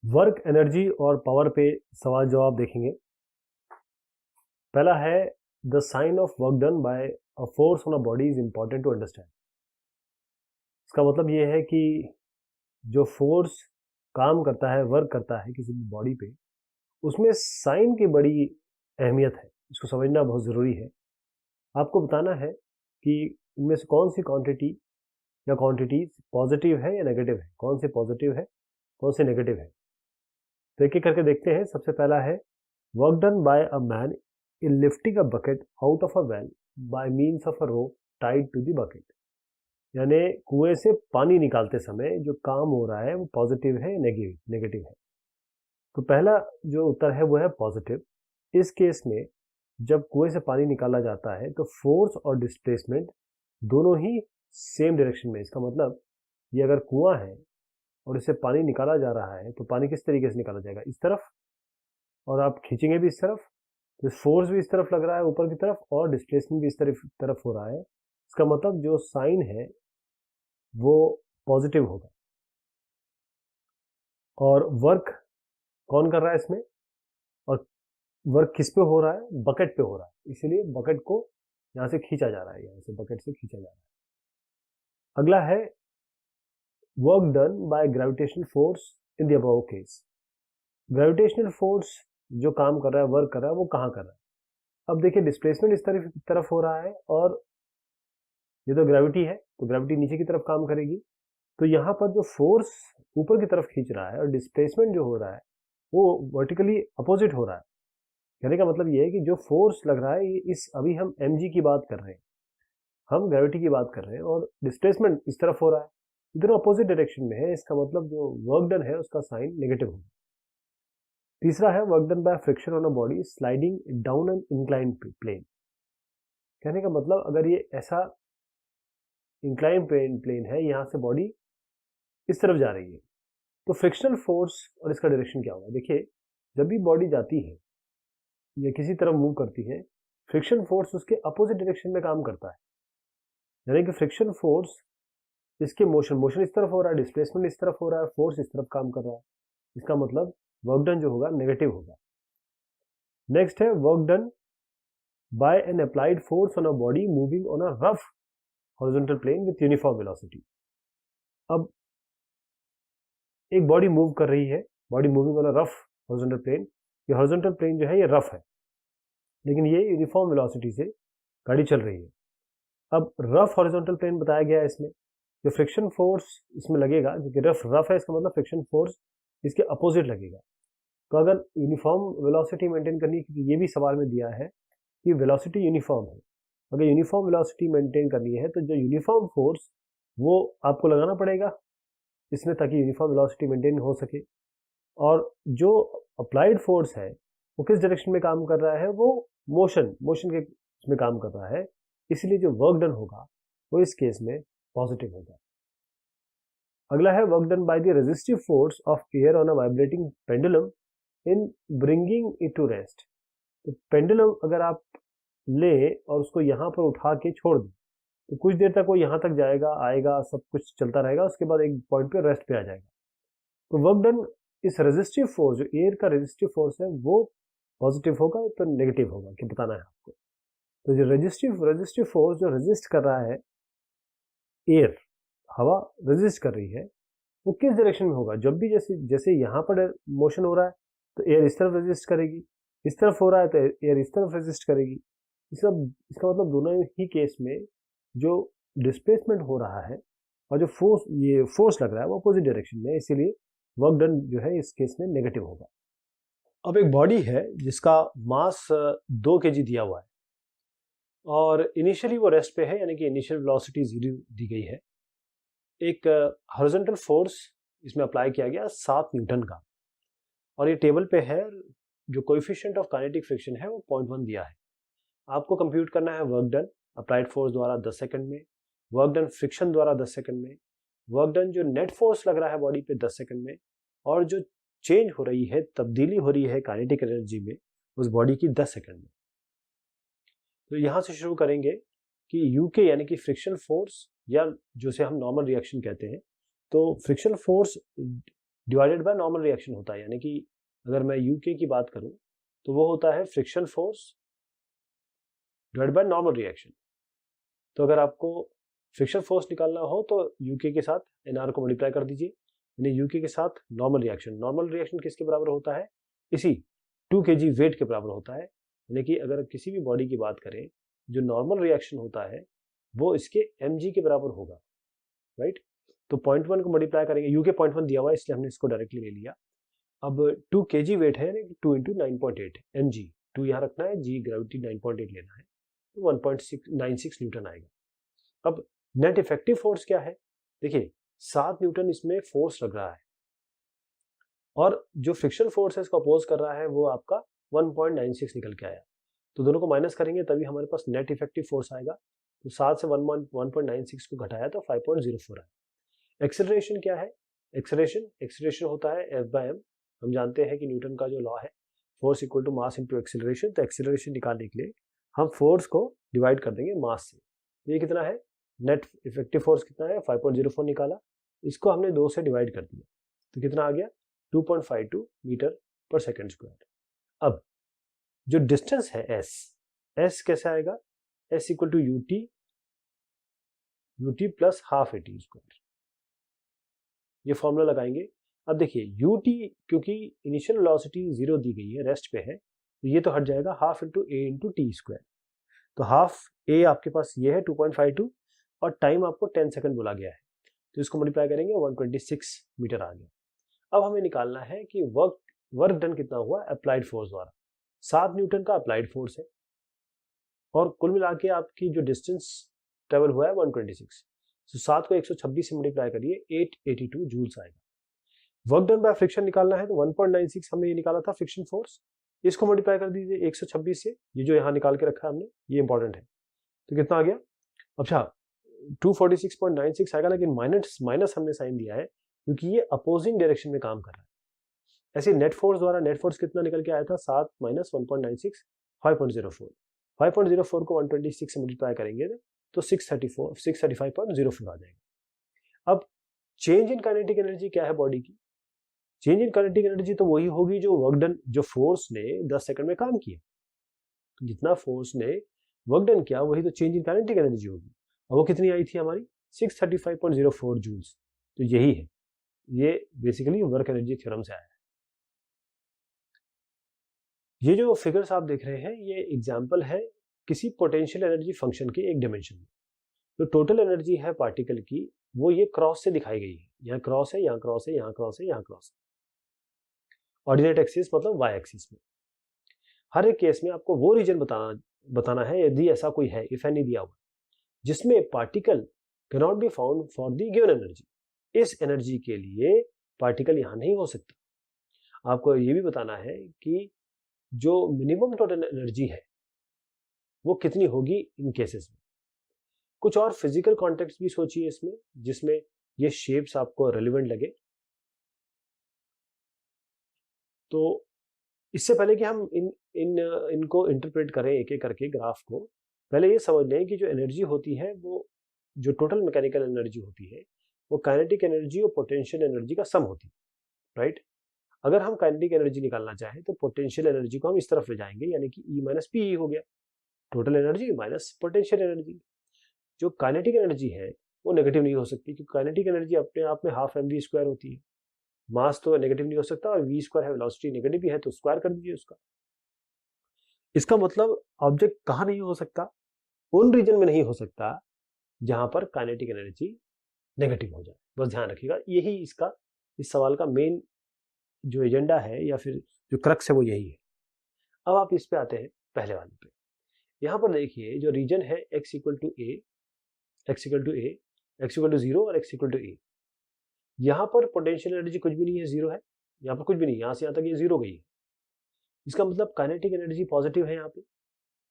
Work, energy और power पे सवाल जवाब देखेंगे। पहला है the sign of work done by a force on a body is important to understand. इसका मतलब ये है कि जो फोर्स काम करता है, वर्क करता है किसी भी बॉडी पे, उसमें साइन की बड़ी अहमियत है। इसको समझना बहुत ज़रूरी है। आपको बताना है कि इनमें से कौन सी क्वांटिटी या क्वांटिटीज पॉजिटिव है या नेगेटिव है, कौन से पॉजिटिव है कौन से नेगेटिव है। तो एक एक करके देखते हैं। सबसे पहला है work done by a man in lifting a bucket out of a well by means of a rope tied to the bucket. यानी कुएं से पानी निकालते समय जो काम हो रहा है वो पॉजिटिव है नेगेटिव है। तो पहला जो उत्तर है वो है पॉजिटिव। इस केस में जब कुएं से पानी निकाला जाता है तो फोर्स और डिस्प्लेसमेंट दोनों ही सेम डायरेक्शन में। इसका मतलब ये अगर कुआं है और इससे पानी निकाला जा रहा है तो पानी किस तरीके से निकाला जाएगा, इस तरफ, और आप खींचेंगे भी इस तरफ, तो फोर्स भी इस तरफ लग रहा है ऊपर की तरफ और डिस्प्लेसमेंट भी इस तरफ हो रहा है। इसका मतलब जो साइन है वो पॉजिटिव होगा। और वर्क कौन कर रहा है इसमें, और वर्क किस पे हो रहा है, बकेट पे हो रहा है, इसीलिए बकेट को यहाँ से खींचा जा रहा है, यहाँ से बकेट से खींचा जा रहा है। अगला है work done by gravitational force in the above case. Gravitational force जो काम कर रहा है, वर्क कर रहा है, वो कहाँ कर रहा है। अब देखिए डिस्प्लेसमेंट इस तरफ हो रहा है और ये तो ग्रेविटी है, तो ग्रेविटी नीचे की तरफ काम करेगी। तो यहाँ पर जो फोर्स ऊपर की तरफ खींच रहा है और डिस्प्लेसमेंट जो हो रहा है वो वर्टिकली अपोजिट हो रहा है। कहने का मतलब ये है कि जो फोर्स लग रहा है ये अभी हम mg की बात कर रहे हैं, हम ग्रेविटी की बात कर रहे हैं, और डिस्प्लेसमेंट इस तरफ हो रहा है, इधर अपोजिट डायरेक्शन में है। इसका मतलब जो वर्क डन है उसका साइन नेगेटिव होगा। तीसरा है work done by friction on a body sliding down an incline plane. कहने का मतलब अगर ये ऐसा इंक्लाइन प्लेन है, यहाँ से बॉडी इस तरफ जा रही है, तो फ्रिक्शनल फोर्स और इसका डायरेक्शन क्या होगा। देखिए जब भी बॉडी जाती है या किसी तरफ मूव करती है, फ्रिक्शन फोर्स उसके अपोजिट डायरेक्शन में काम करता है। यानी कि फ्रिक्शन फोर्स इसके मोशन इस तरफ हो रहा है, डिस्प्लेसमेंट इस तरफ हो रहा है, फोर्स इस तरफ काम कर रहा है। इसका मतलब वर्क डन जो होगा नेगेटिव होगा। नेक्स्ट है work done by an applied force on a body moving on a rough horizontal plane with uniform velocity. अब एक बॉडी मूव कर रही है, body moving on a rough horizontal plane. ये हॉरिजॉन्टल प्लेन जो है ये रफ है, लेकिन ये यूनिफॉर्म वेलोसिटी से गाड़ी चल रही है। अब रफ हॉरिजॉन्टल प्लेन बताया गया है इसमें, जो फ्रिक्शन फोर्स इसमें लगेगा, क्योंकि रफ है, इसका मतलब फ्रिक्शन फोर्स इसके अपोजिट लगेगा। तो अगर यूनिफॉर्म वेलोसिटी मेंटेन करनी है, क्योंकि ये भी सवाल में दिया है कि वेलोसिटी यूनिफॉर्म है, अगर यूनिफॉर्म वेलोसिटी मेंटेन करनी है तो जो यूनिफॉर्म फोर्स वो आपको लगाना पड़ेगा इसमें, ताकि यूनिफॉर्म वेलोसिटी मेंटेन हो सके। और जो अप्लाइड फोर्स है वो किस डायरेक्शन में काम कर रहा है, वो मोशन के इसमें काम कर रहा है, इसलिए जो वर्क डन होगा वो इस केस में पॉजिटिव होगा। अगला है work done by the resistive force of air on a vibrating pendulum in bringing it to rest. तो पेंडुलम अगर आप ले और उसको यहाँ पर उठा के छोड़ दें तो कुछ देर तक वो यहाँ तक जाएगा, आएगा, सब कुछ चलता रहेगा, उसके बाद एक पॉइंट पे रेस्ट पे आ जाएगा। तो वर्क डन इस रेजिस्टिव फोर्स, जो एयर का रेजिस्टिव फोर्स है, वो पॉजिटिव होगा तो नेगेटिव होगा, कि बताना है आपको। तो जो रेजिस्टिव फोर्स जो रेजिस्ट कर रहा है, एयर, हवा रेजिस्ट कर रही है, वो किस डायरेक्शन में होगा। जब भी जैसे जैसे यहाँ पर मोशन हो रहा है तो एयर इस तरफ रेजिस्ट करेगी, इस तरफ हो रहा है तो एयर इस तरफ रेजिस्ट करेगी। इसका मतलब दोनों ही केस में जो डिस्प्लेसमेंट हो रहा है और जो फोर्स लग रहा है वो अपोजिट डायरेक्शन में है, इसीलिए वर्क डन जो है इस केस में नेगेटिव होगा। अब एक बॉडी है जिसका मास 2 kg दिया हुआ है और इनिशियली वो रेस्ट पे है, यानी कि इनिशियल वेलोसिटी 0 दी गई है। एक हॉरिजॉन्टल फोर्स इसमें अप्लाई किया गया 7 न्यूटन का, और ये टेबल पे है। जो कोएफिशिएंट ऑफ काइनेटिक फ्रिक्शन है वो 0.1 दिया है। आपको कंप्यूट करना है वर्क डन अप्लाइड फोर्स द्वारा 10 सेकंड में, वर्क डन फ्रिक्शन द्वारा 10 सेकंड में, वर्क डन जो नेट फोर्स लग रहा है बॉडी पे 10 सेकंड में, और जो चेंज हो रही है, तब्दीली हो रही है काइनेटिक एनर्जी में उस बॉडी की 10 सेकंड में। तो यहां से शुरू करेंगे कि यूके यानी कि फ्रिक्शन फोर्स, या जिसे हम नॉर्मल रिएक्शन कहते हैं। तो friction force divided by normal reaction होता है, यानी कि अगर मैं यूके की बात करूं तो वो होता है friction force divided by normal reaction. तो अगर आपको फ्रिक्शन फोर्स निकालना हो तो यूके के साथ एनआर को मल्टीप्लाई कर दीजिए, यानी यूके के साथ नॉर्मल रिएक्शन। नॉर्मल रिएक्शन किसके बराबर होता है? इसी 2 kg वेट के बराबर होता है। यानी कि अगर किसी भी बॉडी की बात करें, जो नॉर्मल रिएक्शन होता है वो इसके mg के बराबर होगा, राइट। तो 0.1 को मल्टीप्लाई करेंगे, यूके 0.1 दिया हुआ है इसलिए हमने इसको डायरेक्टली ले लिया। अब 2 kg वेट है, 2 × 9.8 mg, 2 यहाँ रखना है, g ग्रेविटी 9.8 लेना है, तो 1.96 न्यूटन आएगा। अब नेट इफेक्टिव फोर्स क्या है? देखिए 7 न्यूटन इसमें फोर्स लग रहा है और जो फ्रिक्शन फोर्स है इसको अपोज कर रहा है वो आपका 1.96 निकल के आया। तो दोनों को माइनस करेंगे तभी हमारे पास नेट इफेक्टिव फोर्स आएगा। तो 7 से 1.96 को घटाया तो 5.04 आया। एक्सेलरेशन क्या है? एक्सेलरेशन होता है F/m। हम जानते हैं कि न्यूटन का जो लॉ है force equal to mass into acceleration. तो एक्सेलरेशन निकालने के लिए हम फोर्स को डिवाइड कर देंगे मास से। तो ये कितना है? नेट इफेक्टिव फोर्स कितना है? 5.04 निकाला, इसको हमने 2 से डिवाइड कर दिया तो कितना आ गया? 2.52 मीटर पर सेकेंड स्क्वायर। अब जो डिस्टेंस है s कैसे आएगा? s equal to ut plus half AT square, ये फॉर्मूला लगाएंगे। अब देखिए ut क्योंकि इनिशियल वेलोसिटी 0 दी गई है, रेस्ट पे है, तो ये तो हट जाएगा, half into a into T square. तो हाफ a आपके पास ये है 2.52 और टाइम आपको 10 सेकंड बोला गया है, तो इसको मल्टीप्लाई करेंगे 126 मीटर आ गया। अब हमें निकालना है कि वर्क डन कितना हुआ अप्लाइड फोर्स द्वारा। 7 न्यूटन का अप्लाइड फोर्स है और कुल मिला के आपकी जो डिस्टेंस ट्रेवल हुआ है 126। तो 7 को 126 से मल्टीप्लाई करिए, 882 जूल्स आएगा। वर्क डन बाय फ्रिक्शन निकालना है तो 1.96 हमने ये निकाला था फ्रिक्शन फोर्स, इसको मल्टीप्लाई कर दीजिए 126 से, ये जो यहाँ निकाल के रखा है हमने ये इंपॉर्टेंट है। तो कितना आ गया? अच्छा 246.96 आएगा, लेकिन माइनस हमने साइन दिया है क्योंकि ये अपोजिंग डायरेक्शन में काम कर रहा है। ऐसे नेट फोर्स द्वारा नेट फोर्स कितना निकल के आया था? 7 माइनस 1.96 5.04। 5.04 को 126 से मल्टीप्लाई करेंगे तो 635.04 आ जाएगा। अब चेंज इन काइनेटिक एनर्जी क्या है बॉडी की? चेंज इन काइनेटिक एनर्जी तो वही होगी जो वर्क डन, जो फोर्स ने 10 सेकंड में काम किया, तो जितना फोर्स ने वर्क डन किया वही तो चेंज इन काइनेटिक एनर्जी होगी। और वो कितनी आई थी हमारी? 635.04 जूल्स। तो यही है, ये बेसिकली वर्क एनर्जी थ्योरम से आया है। ये जो फिगर्स आप देख रहे हैं ये एग्जाम्पल है किसी पोटेंशियल एनर्जी फंक्शन के एक डायमेंशन में। तो टोटल एनर्जी है पार्टिकल की, वो ये क्रॉस से दिखाई गई है, यहाँ क्रॉस है, यहाँ क्रॉस है, यहाँ क्रॉस है, यहाँ क्रॉस है, ऑर्डिनेट एक्सिस मतलब वाई एक्सिस में। हर एक केस में आपको वो रीजन बताना है यदि ऐसा कोई है, इफ एनी दिया हुआ, जिसमें particle can not be found for the given energy. इस एनर्जी के लिए पार्टिकल यहां नहीं हो सकता। आपको ये भी बताना है कि जो मिनिमम टोटल एनर्जी है वो कितनी होगी इन केसेस में। कुछ और फिजिकल कॉन्टेक्स्ट भी सोचिए इसमें, जिसमें ये शेप्स आपको रेलेवेंट लगे। तो इससे पहले कि हम इनको इंटरप्रेट करें एक एक करके ग्राफ को, पहले ये समझ लें कि जो एनर्जी होती है वो, जो टोटल मैकेनिकल एनर्जी होती है वो काइनेटिक एनर्जी और पोटेंशियल एनर्जी का सम होती है, राइट। अगर हम काइनेटिक एनर्जी निकालना चाहें तो पोटेंशियल एनर्जी को हम इस तरफ ले जाएंगे, यानी कि E माइनस पी हो गया, total energy minus potential energy. जो काइनेटिक एनर्जी है वो नेगेटिव नहीं हो सकती, क्योंकि काइनेटिक एनर्जी अपने आप में हाफ mv स्क्वायर होती है। मास तो नेगेटिव नहीं हो सकता और v स्क्वायर है, वेलोसिटी नेगेटिव भी है तो स्क्वायर कर दीजिए उसका। इसका मतलब ऑब्जेक्ट कहाँ नहीं हो सकता? उन रीजन में नहीं हो सकता जहां पर काइनेटिक एनर्जी नेगेटिव हो जाए। बस ध्यान रखिएगा, यही इसका, इस सवाल का मेन जो एजेंडा है या फिर जो क्रक्स है वो यही है। अब आप इस पे आते हैं पहले वाले पे। यहां पर देखिए जो रीजन है x equal to a, x equal to a, x equal to 0 और x इक्वल टू a, यहां पर पोटेंशियल एनर्जी कुछ भी नहीं है, 0 है, यहां पर कुछ भी नहीं, यहां से यहां तक ये 0 गई है। इसका मतलब काइनेटिक एनर्जी पॉजिटिव है यहाँ पे।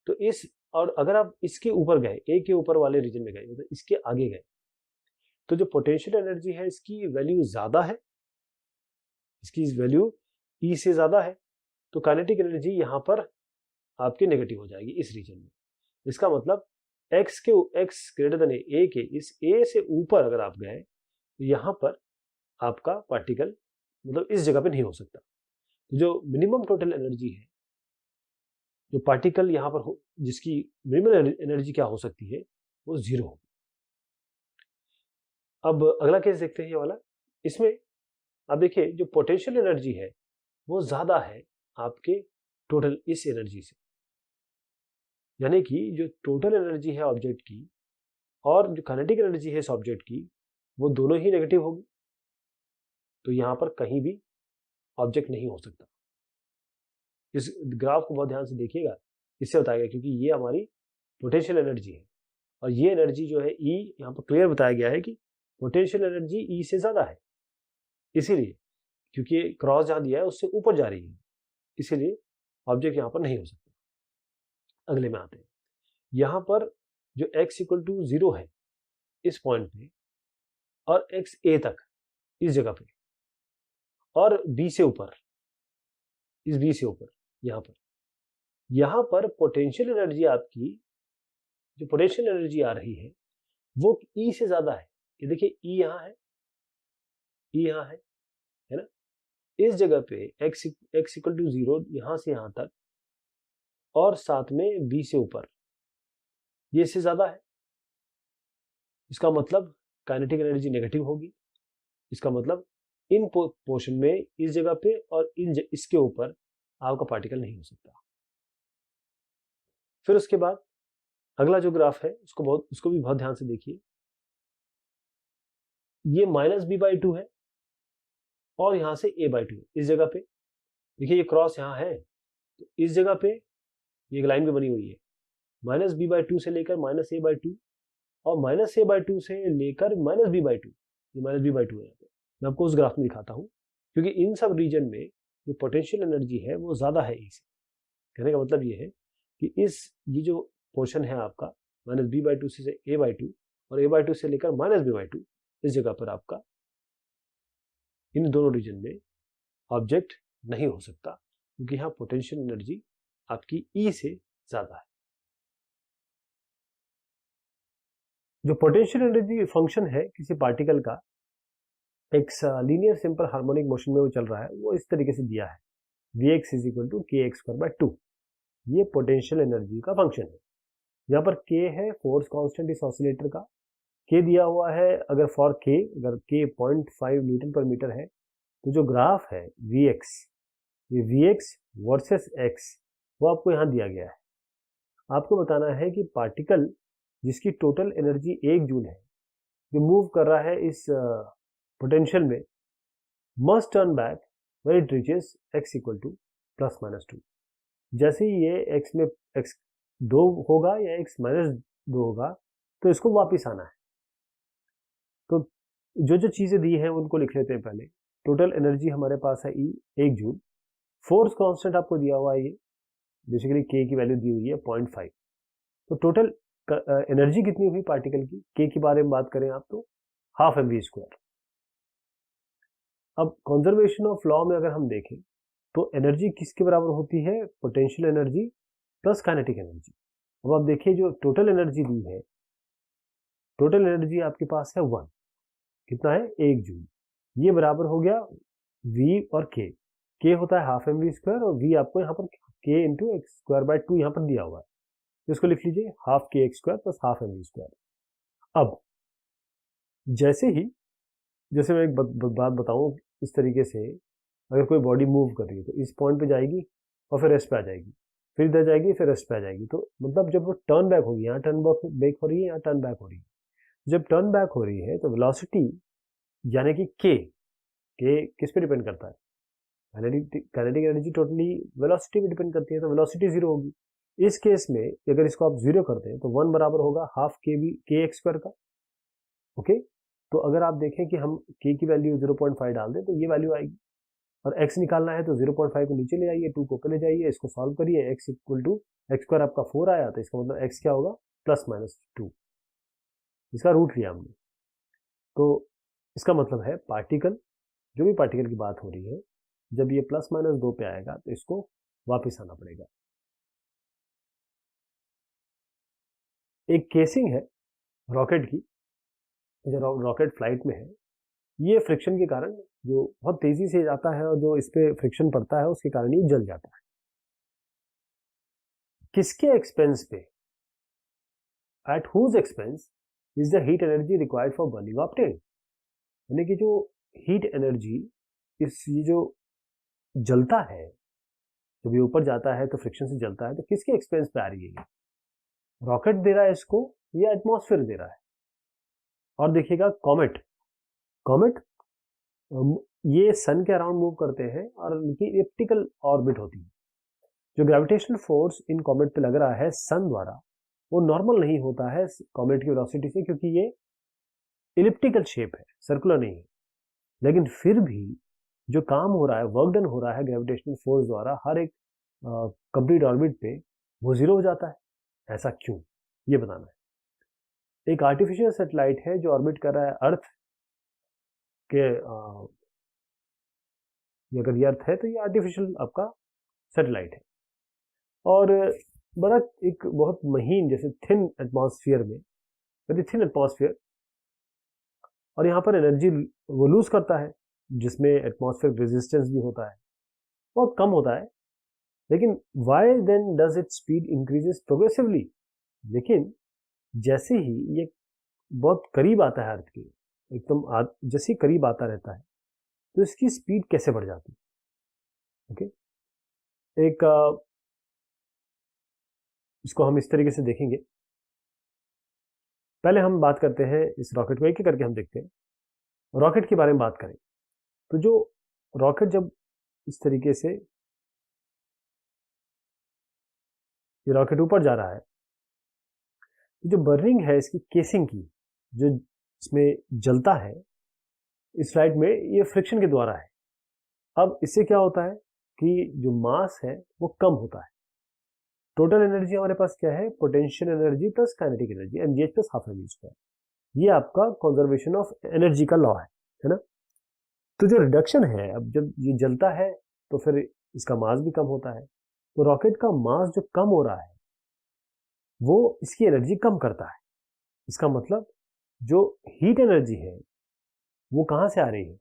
तो इस, और अगर आप इसके ऊपर गए, a के ऊपर वाले रीजन में गए, मतलब इसके आगे गए, तो जो पोटेंशियल एनर्जी है इसकी वैल्यू ज्यादा है, इसकी वैल्यू E से ज्यादा है, तो काइनेटिक एनर्जी यहां पर आपकी नेगेटिव हो जाएगी इस रीजन में। इसका मतलब x ग्रेटर देन a के इस a से ऊपर अगर आप गए तो यहां पर आपका पार्टिकल मतलब इस जगह पे नहीं हो सकता। तो जो मिनिमम टोटल एनर्जी है, जो पार्टिकल यहाँ पर हो, जिसकी मिनिमम एनर्जी क्या हो सकती है, वो 0 हो। अब अगला केस देखते हैं ये वाला। इसमें आप देखिए जो पोटेंशियल एनर्जी है वो ज्यादा है आपके टोटल इस एनर्जी से, यानी कि जो टोटल एनर्जी है ऑब्जेक्ट की और जो काइनेटिक एनर्जी है इस ऑब्जेक्ट की, वो दोनों ही नेगेटिव होगी। तो यहां पर कहीं भी ऑब्जेक्ट नहीं हो सकता। इस ग्राफ को बहुत ध्यान से देखिएगा, इससे बताएगा, क्योंकि ये हमारी पोटेंशियल एनर्जी है और ये एनर्जी जो है ई, यहाँ पर क्लियर बताया गया है कि पोटेंशियल एनर्जी ई से ज्यादा है, इसीलिए क्योंकि क्रॉस जहां दिया है उससे ऊपर जा रही है, इसीलिए ऑब्जेक्ट यहां पर नहीं हो सकता। अगले में आते हैं, यहां पर जो x इक्वल टू 0 है इस पॉइंट पे और x a तक इस जगह पे और b से ऊपर, इस b से ऊपर यहां पर पोटेंशियल एनर्जी आपकी, जो पोटेंशियल एनर्जी आ रही है वो E से ज्यादा है। ये देखिए E यहाँ है, E यहाँ है ना। इस जगह पे x इक्वल टू 0 यहां से यहां तक और साथ में b से ऊपर, ये इससे ज्यादा है। इसका मतलब काइनेटिक एनर्जी नेगेटिव होगी। इसका मतलब इन पोर्शन में इस जगह पे और इसके ऊपर आपका पार्टिकल नहीं हो सकता। फिर उसके बाद अगला जो ग्राफ है उसको भी बहुत ध्यान से देखिए। ये -b/2 है और यहां से a/2 इस जगह पे। देखिए ये क्रॉस यहां है, तो इस जगह पे ये एक लाइन भी बनी हुई है, -b/2 से लेकर -a/2 और -a/2 से लेकर -b/2, ये -b/2 है यहाँ पे। मैं आपको उस ग्राफ में दिखाता हूँ, क्योंकि इन सब रीजन में जो पोटेंशियल एनर्जी है वो ज्यादा है ई से। कहने का मतलब ये है कि ये जो पोर्शन है आपका -b/2 से a/2 और a/2 से लेकर -b/2, इस जगह पर आपका इन दोनों रीजन में ऑब्जेक्ट नहीं हो सकता, क्योंकि यहाँ पोटेंशियल एनर्जी आपकी ई से ज्यादा है। जो पोटेंशियल एनर्जी फंक्शन है किसी पार्टिकल का, एक लीनियर सिंपल हार्मोनिक मोशन में वो चल रहा है, वो इस तरीके से दिया है, Vx is equal to kx²/2। ये पोटेंशियल एनर्जी का फंक्शन है। यहाँ पर k है फोर्स कांस्टेंट इस ऑसिलेटर का, k दिया हुआ है। अगर अगर k 0.5 न्यूटन पर मीटर है, तो जो ग्राफ है Vx, ये Vx वर्सेस x, वो आपको यहाँ दिया गया है। आपको बताना है कि पार्टिकल जिसकी टोटल एनर्जी 1 जूल है, जो मूव कर रहा है इस पोटेंशियल में, must turn back when it reaches x equal to +-2। जैसे ही ये x में x 2 होगा या x -2 होगा, तो इसको वापस आना है। तो जो चीजें दी हैं उनको लिख लेते हैं पहले। टोटल एनर्जी हमारे पास है E 1 जूल। फोर्स कांस्टेंट आपको दिया हुआ है, ये बेसिकली k की वैल्यू दी हुई है 0.5। तो टोटल एनर्जी कितनी हुई पार्टिकल की, k के बारे में बात करें आप तो ½ mv²। अब कंजर्वेशन ऑफ लॉ में अगर हम देखें तो एनर्जी किसके बराबर होती है, potential energy plus kinetic energy. अब आप देखिए जो टोटल एनर्जी दी है, टोटल एनर्जी आपके पास है 1, कितना है 1 जूल। ये बराबर हो गया v और k होता है ½ mv² और v आपको यहाँ पर k इंटू x²/2 यहाँ पर दिया हुआ है, तो इसको लिख लीजिए ½ kx² प्लस ½ mv²। अब जैसे मैं एक बात बताऊं, इस तरीके से अगर कोई बॉडी मूव कर रही है तो इस पॉइंट पे जाएगी और फिर रेस्ट पे आ जाएगी, फिर इधर जाएगी, फिर रेस्ट पे आ जाएगी। तो मतलब जब वो टर्न बैक होगी, यहाँ टर्न बैक हो रही है, यहाँ टर्न बैक हो रही है। जब टर्न बैक हो रही है तो वेलोसिटी यानी कि k किस पे डिपेंड करता है, काइनेटिक एनर्जी टोटली वेलोसिटी पे डिपेंड करती है, तो वेलोसिटी 0 होगी। इस केस में अगर इसको आप 0 करते हैं तो 1 बराबर होगा ½ kx² का। ओके, तो अगर आप देखें कि हम k की वैल्यू 0.5 डाल दें तो ये वैल्यू आएगी, और x निकालना है तो 0.5 को नीचे ले आइए, 2 को ऊपर ले जाइए, इसको सॉल्व करिए, x इक्वल टू x² आपका 4 आया, तो इसका मतलब x क्या होगा +-2, इसका रूट लिया हमने। तो इसका मतलब है पार्टिकल, जो भी पार्टिकल की बात हो रही है, जब ये +-2 पे आएगा तो इसको वापस आना पड़ेगा। एक केसिंग है रॉकेट की, जो रॉकेट फ्लाइट में है, ये फ्रिक्शन के कारण जो बहुत तेजी से जाता है और जो इस पे फ्रिक्शन पड़ता है उसके कारण ये जल जाता है। किसके एक्सपेंस पे? At whose expense is the heat energy required for burning octane? यानी कि जो हीट एनर्जी इस ये जो जलता है, जब ये ऊपर जाता है तो फ्रिक्शन से जलता है, तो किसके एक्सपेंस पे आ रही है ये? रॉकेट दे रहा है इसको या एटमॉस्फेयर दे रहा है? और देखिएगा कॉमेट, कॉमेट ये सन के अराउंड मूव करते हैं और उनकी इलिप्टिकल ऑर्बिट होती है। जो ग्रेविटेशनल फोर्स इन कॉमेट पे लग रहा है सन द्वारा, वो नॉर्मल नहीं होता है कॉमेट की वेलोसिटी से, क्योंकि ये इलिप्टिकल शेप है, सर्कुलर नहीं है। लेकिन फिर भी जो काम हो रहा है, वर्क डन हो रहा है ग्रेविटेशनल फोर्स द्वारा हर एक कंप्लीट ऑर्बिट पे, वो जीरो हो जाता है। ऐसा क्यों, ये बताना है। एक आर्टिफिशियल सैटेलाइट है जो ऑर्बिट कर रहा है अर्थ के, अगर ये अर्थ है तो ये आर्टिफिशियल आपका सैटेलाइट है, और बड़ा एक बहुत महीन, जैसे थिन एटमॉस्फेयर में, वेरी थिन एटमॉस्फेयर, और यहाँ पर एनर्जी वो लूज करता है, जिसमें एटमॉस्फेयर रेजिस्टेंस भी होता है, बहुत कम होता है। लेकिन why then does it speed increases progressively? लेकिन जैसे ही ये बहुत करीब आता है अर्थ के, एकदम जैसे ही करीब आता रहता है, तो इसकी स्पीड कैसे बढ़ जाती है? ओके, एक इसको हम इस तरीके से देखेंगे। पहले हम बात करते हैं इस रॉकेट को, एक एक करके हम देखते हैं। रॉकेट के बारे में बात करें तो जो रॉकेट जब इस तरीके से ये रॉकेट ऊपर जा रहा है, जो बर्निंग है इसकी केसिंग की, जो इसमें जलता है इस फ्लाइट में, ये फ्रिक्शन के द्वारा है। अब इससे क्या होता है कि जो मास है वो कम होता है। टोटल एनर्जी हमारे पास क्या है? Potential energy plus kinetic energy, mgh plus half mv square. ये आपका कंजर्वेशन ऑफ एनर्जी का लॉ है ना। तो जो रिडक्शन है, अब जब ये जलता है तो फिर इसका मास भी कम होता है, तो रॉकेट का मास जो कम हो रहा है वो इसकी एनर्जी कम करता है। इसका मतलब जो हीट एनर्जी है वो कहां से आ रही है?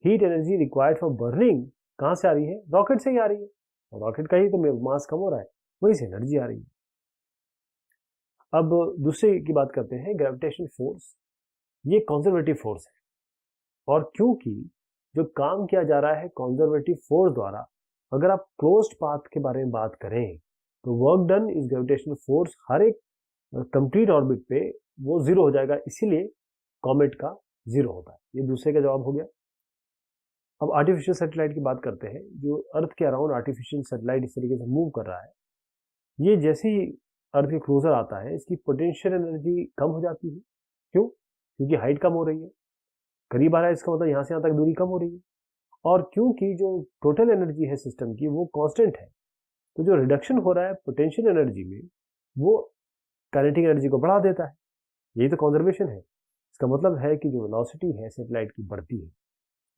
Heat energy required for burning कहां से आ रही है? रॉकेट से ही आ रही है, और रॉकेट का ही तो मास कम हो रहा है, वहीं से एनर्जी आ रही है। अब दूसरे की बात करते हैं, ग्रेविटेशन फोर्स। ये कंजर्वेटिव फोर्स है, और क्योंकि जो काम किया जा रहा है कंजर्वेटिव फोर्स द्वारा, अगर आप क्लोज्ड पाथ के बारे में बात करें तो work done is gravitational force हर एक कंप्लीट ऑर्बिट पे वो जीरो हो जाएगा, इसीलिए कॉमेट का जीरो होता है। ये दूसरे का जवाब हो गया। अब आर्टिफिशियल सैटेलाइट की बात करते हैं। जो अर्थ के अराउंड आर्टिफिशियल सैटेलाइट इस तरीके से मूव कर रहा है, ये जैसे ही अर्थ के क्लोजर आता है इसकी पोटेंशियल एनर्जी कम हो जाती है। क्यों? क्योंकि हाइट कम हो रही है, करीब आ रहा है, इसका मतलब यहाँ से यहाँ तक दूरी कम हो रही है। और क्योंकि जो टोटल एनर्जी है सिस्टम की वो कांस्टेंट है, तो जो रिडक्शन हो रहा है पोटेंशियल एनर्जी में, वो काइनेटिक एनर्जी को बढ़ा देता है। यही तो कंजर्वेशन है। इसका मतलब है कि जो वेलोसिटी है सैटेलाइट की बढ़ती है,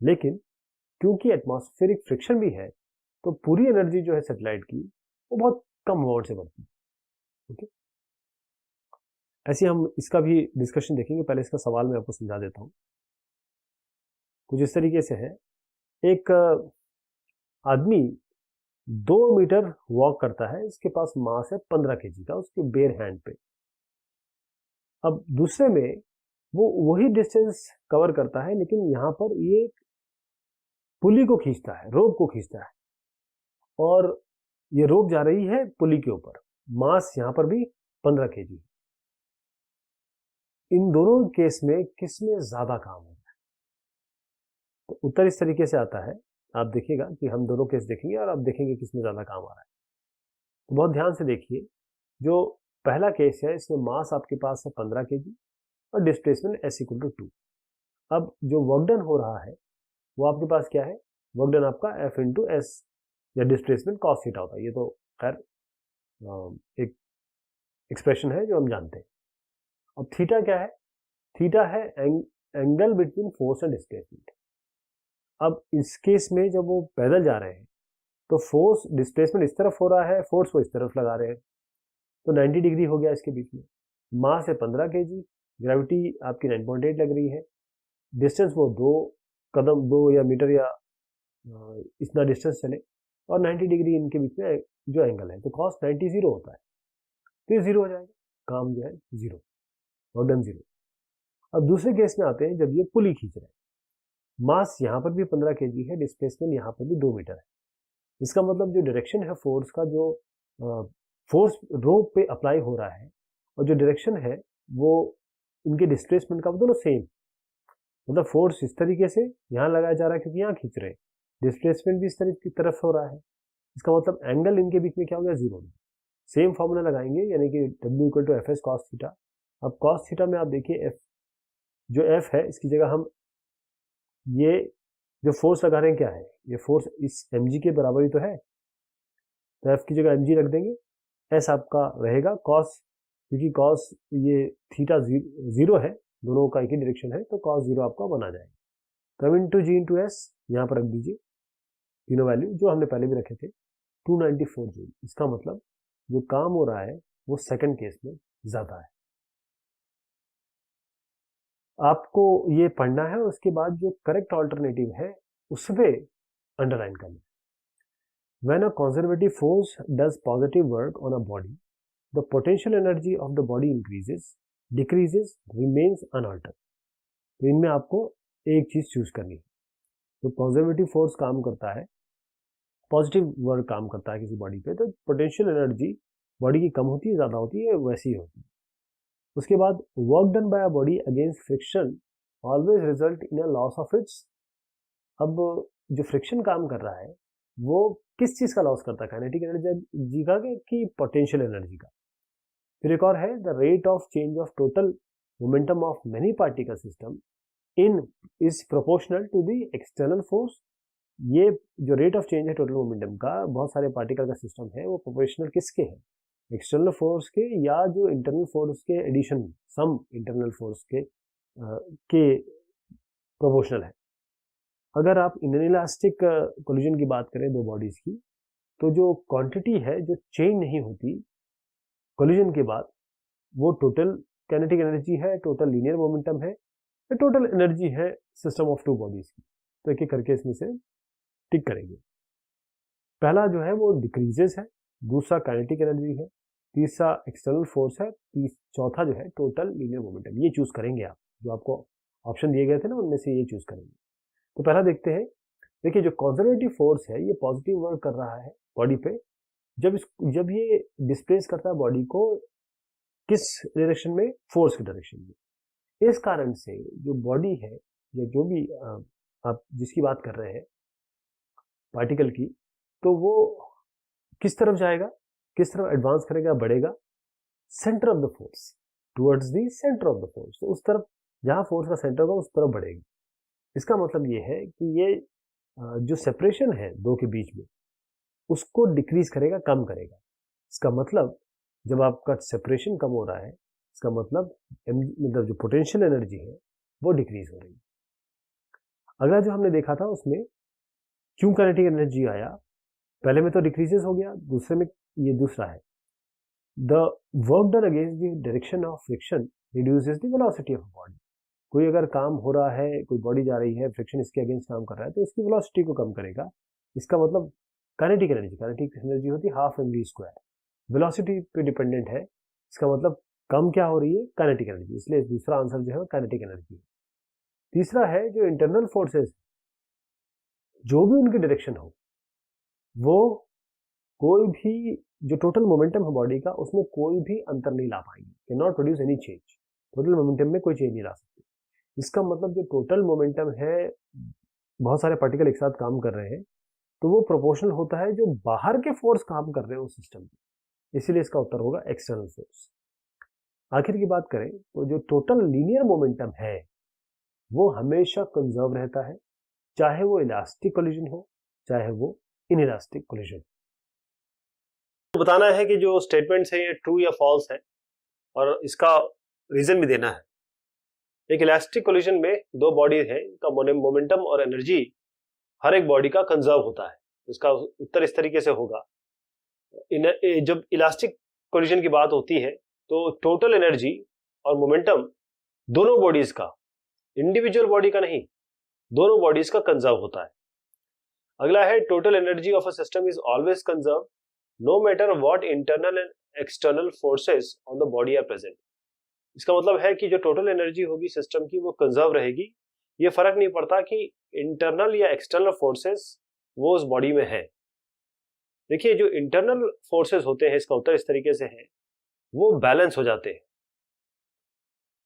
लेकिन क्योंकि एटमॉस्फेरिक फ्रिक्शन भी है, तो पूरी एनर्जी जो है सैटेलाइट की वो बहुत कम अमाउंट से बढ़ती है। ओके, ऐसे हम इसका भी डिस्कशन देखेंगे। पहले इसका सवाल मैं आपको समझा देता हूं। कुछ इस तरीके से है, एक आदमी 2 मीटर वॉक करता है, इसके पास मास है 15 केजी का उसके बेयर हैंड पे। अब दूसरे में वो वही डिस्टेंस कवर करता है, लेकिन यहां पर ये पुली को खींचता है, रोप को खींचता है, और ये रोप जा रही है पुली के ऊपर। मास यहां पर भी 15 केजी। इन दोनों केस में किसमें ज्यादा काम होता है? तो उत्तर इस तरीके से आता है, आप देखिएगा कि हम दोनों केस देखेंगे और आप देखेंगे किसमें ज्यादा काम आ रहा है। तो बहुत ध्यान से देखिए, जो पहला केस है इसमें मास आपके पास है 15 केजी और डिस्प्लेसमेंट s=2। अब जो वर्क डन हो रहा है वो आपके पास क्या है? वर्क डन आपका F×s या डिस्प्लेसमेंट cos थीटा होता है। ये तो खैर एक एक्सप्रेशन है जो हम जानते हैं। अब थीटा क्या है? थीटा है angle between force and displacement. अब इस केस में जब वो पैदल जा रहे हैं तो फोर्स, डिस्प्लेसमेंट इस तरफ हो रहा है, फोर्स वो इस तरफ लगा रहे हैं, तो 90 डिग्री हो गया इसके बीच में। मास है 15 केजी, ग्रेविटी आपकी 9.8 लग रही है, डिस्टेंस वो 2 कदम 2 या मीटर या इतना डिस्टेंस चले और 90 डिग्री इनके बीच में जो एंगल है, तो कॉस 90 जीरो होता है, तो ये जीरो हो जाएगा, काम जो है जीरो, वर्क जीरो। अब दूसरे केस में आते हैं जब ये पुली खींच रहे हैं, मास यहाँ पर भी 15 kg है, डिस्प्लेसमेंट यहाँ पर भी 2 मीटर है। इसका मतलब जो डायरेक्शन है फोर्स का, जो फोर्स रोप पे अप्लाई हो रहा है और जो डायरेक्शन है वो इनके डिस्प्लेसमेंट का, वो दोनों सेम, मतलब फोर्स इस तरीके से यहाँ लगाया जा रहा है क्योंकि यहाँ खींच रहे हैं, डिस्प्लेसमेंट भी इस तरफ हो रहा है। इसका मतलब एंगल इनके बीच में क्या हो गया, जीरो। सेम फॉर्मूला लगाएंगे, यानी कि W equal to F S cos theta. अब कॉस थीटा में आप देखिए एफ, जो एफ है इसकी जगह हम ये जो फोर्स लगा रहे हैं क्या है, ये फोर्स इस mg के बराबर ही तो है, तो एफ की जगह mg रख देंगे, एस आपका रहेगा कॉस, क्योंकि कॉस ये थीटा जीरो है, दोनों का एक ही डायरेक्शन है, तो कॉस जीरो आपका बना जाएगा। कम इंटू जी इंटू एस, यहाँ पर रख दीजिए तीनों वैल्यू जो हमने पहले भी रखे थे, 294 जूल। इसका मतलब जो काम हो रहा है वो सेकंड केस में ज्यादा है। आपको ये पढ़ना है, उसके बाद जो करेक्ट ऑल्टरनेटिव है उसपे अंडरलाइन करना है। When a conservative force does positive work on a body, the potential energy of the body increases, decreases, remains unaltered. तो इनमें आपको एक चीज चूज करनी है। तो कंजर्वेटिव फोर्स काम करता है, पॉजिटिव वर्क काम करता है किसी बॉडी पे, तो पोटेंशियल एनर्जी बॉडी की कम होती है, ज्यादा होती है, वैसी ही होती है। उसके बाद work done by a body against friction always result in a loss of its. अब जो फ्रिक्शन काम कर रहा है वो किस चीज का लॉस करता है, काइनेटिक एनर्जी का कि पोटेंशियल एनर्जी का। फिर एक और है, the rate of change of total momentum of many particle system in is proportional to the external force. ये जो रेट ऑफ चेंज है टोटल मोमेंटम का, बहुत सारे पार्टिकल का सिस्टम है, वो प्रोपोर्शनल किसके है, एक्सटर्नल फोर्स के या जो इंटरनल फोर्स के एडिशन, सम इंटरनल फोर्स के प्रोपोर्शनल है। अगर आप इनइलास्टिक कोलिजन की बात करें दो बॉडीज की, तो जो क्वांटिटी है जो चेंज नहीं होती कोलिजन के बाद, वो टोटल काइनेटिक एनर्जी है, टोटल लीनियर मोमेंटम है, टोटल एनर्जी है सिस्टम ऑफ टू बॉडीज की। तो एक एक करके इसमें से टिक करेंगे। पहला जो है वो डिक्रीजेस है, दूसरा काइनेटिक एनर्जी है, तीसरा एक्सटर्नल फोर्स है, चौथा जो है टोटल लीनियर मोमेंटम। ये चूज करेंगे आप, जो आपको ऑप्शन दिए गए थे ना उनमें से ये चूज करेंगे। तो पहला देखते हैं, देखिए जो कंजर्वेटिव फोर्स है ये पॉजिटिव वर्क कर रहा है बॉडी पे, जब ये डिस्प्लेस करता है बॉडी को किस डायरेक्शन में, फोर्स की डायरेक्शन में। इस कारण से जो बॉडी है या जो भी आप जिसकी बात कर रहे हैं पार्टिकल की, तो वो किस तरफ जाएगा, किस तरफ एडवांस करेगा, बढ़ेगा, centre of the force, towards the centre of the force. तो उस तरफ जहां फोर्स का सेंटर होगा उस तरफ बढ़ेगी। इसका मतलब ये है कि ये जो सेपरेशन है दो के बीच में उसको डिक्रीज करेगा, कम करेगा। इसका मतलब जब आपका सेपरेशन कम हो रहा है, इसका मतलब जो पोटेंशियल एनर्जी है वो डिक्रीज हो रही है। अगला जो हमने देखा था उसमें क्यों काइनेटिक एनर्जी आया, पहले में तो डिक्रीजेस हो गया, दूसरे में ये दूसरा है, the work done against the direction of friction reduces the velocity of body. कोई अगर काम हो रहा है, कोई बॉडी जा रही है, फ्रिक्शन इसके अगेंस्ट काम कर रहा है, तो इसकी वेलोसिटी को कम करेगा। इसका मतलब काइनेटिक एनर्जी होती है हाफ mv स्क्वायर, वेलोसिटी पे डिपेंडेंट है। इसका मतलब कम क्या हो रही है, काइनेटिक एनर्जी, इसलिए दूसरा आंसर जो है काइनेटिक एनर्जी है। तीसरा है जो इंटरनल फोर्सेस, जो भी उनकी डायरेक्शन हो, वो कोई भी जो टोटल मोमेंटम है बॉडी का, उसमें कोई भी अंतर नहीं ला पाएंगे, can not produce any change. Total momentum में कोई चेंज नहीं ला सकते। इसका मतलब जो टोटल मोमेंटम है, बहुत सारे पार्टिकल एक साथ काम कर रहे हैं, तो वो प्रोपोर्शनल होता है जो बाहर के फोर्स काम कर रहे हैं उस सिस्टम में, इसीलिए इसका उत्तर होगा एक्सटर्नल फोर्स। आखिर की बात करें तो जो टोटल लीनियर मोमेंटम है वो हमेशा कंजर्व रहता है, चाहे वो इलास्टिक कोलिजन हो चाहे वो इनइलास्टिक कोलिजन। तो बताना है कि जो स्टेटमेंट्स है ये ट्रू या फॉल्स है, और इसका रीजन भी देना है। एक इलास्टिक कोलिजन में दो बॉडी है, इनका मोमेंटम और एनर्जी हर एक बॉडी का कंजर्व होता है। इसका उत्तर इस तरीके से होगा, जब इलास्टिक कोलिजन की बात होती है तो टोटल एनर्जी और मोमेंटम दोनों बॉडीज का, इंडिविजुअल बॉडी का नहीं, दोनों बॉडीज का कंजर्व होता है। अगला है total energy of a system is always conserve no matter what internal and external forces on the body are present. इसका मतलब है कि जो टोटल एनर्जी होगी सिस्टम की वो कंजर्व रहेगी, ये फर्क नहीं पड़ता कि इंटरनल या एक्सटर्नल फोर्सेस वो उस बॉडी में है। देखिए जो इंटरनल फोर्सेस होते हैं, इसका उत्तर इस तरीके से है, वो बैलेंस हो जाते हैं।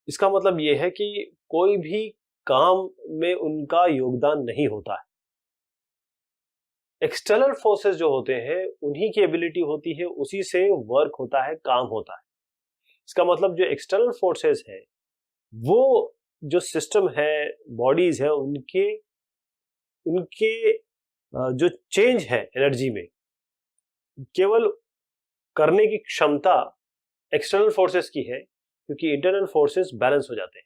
इसका मतलब ये है कि कोई भी काम में उनका योगदान नहीं होता है। एक्सटर्नल फोर्सेस जो होते हैं उन्हीं की एबिलिटी होती है, उसी से वर्क होता है, काम होता है। इसका मतलब जो एक्सटर्नल फोर्सेस है वो जो सिस्टम है, बॉडीज है, उनके उनके जो चेंज है एनर्जी में, केवल करने की क्षमता एक्सटर्नल फोर्सेस की है, क्योंकि इंटरनल फोर्सेस बैलेंस हो जाते हैं।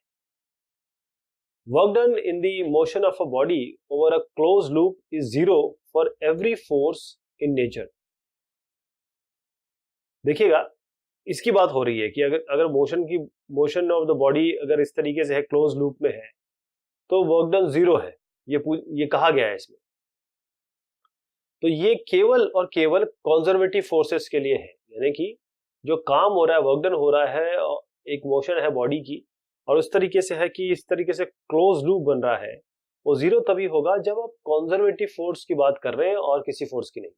Work done in the motion of a body over a close loop is zero for every force in nature. देखिएगा इसकी बात हो रही है कि अगर मोशन ऑफ द बॉडी अगर इस तरीके से है, क्लोज लूप में है, तो वर्क डन जीरो है, ये कहा गया है इसमें। तो ये केवल और केवल कंजर्वेटिव फोर्सेस के लिए है, यानी कि जो काम हो रहा है, वर्क डन हो रहा है, एक मोशन है बॉडी की, और उस तरीके से है कि इस तरीके से क्लोज लूप बन रहा है, वो जीरो तभी होगा जब आप कंजर्वेटिव फोर्स की बात कर रहे हैं और किसी फोर्स की नहीं।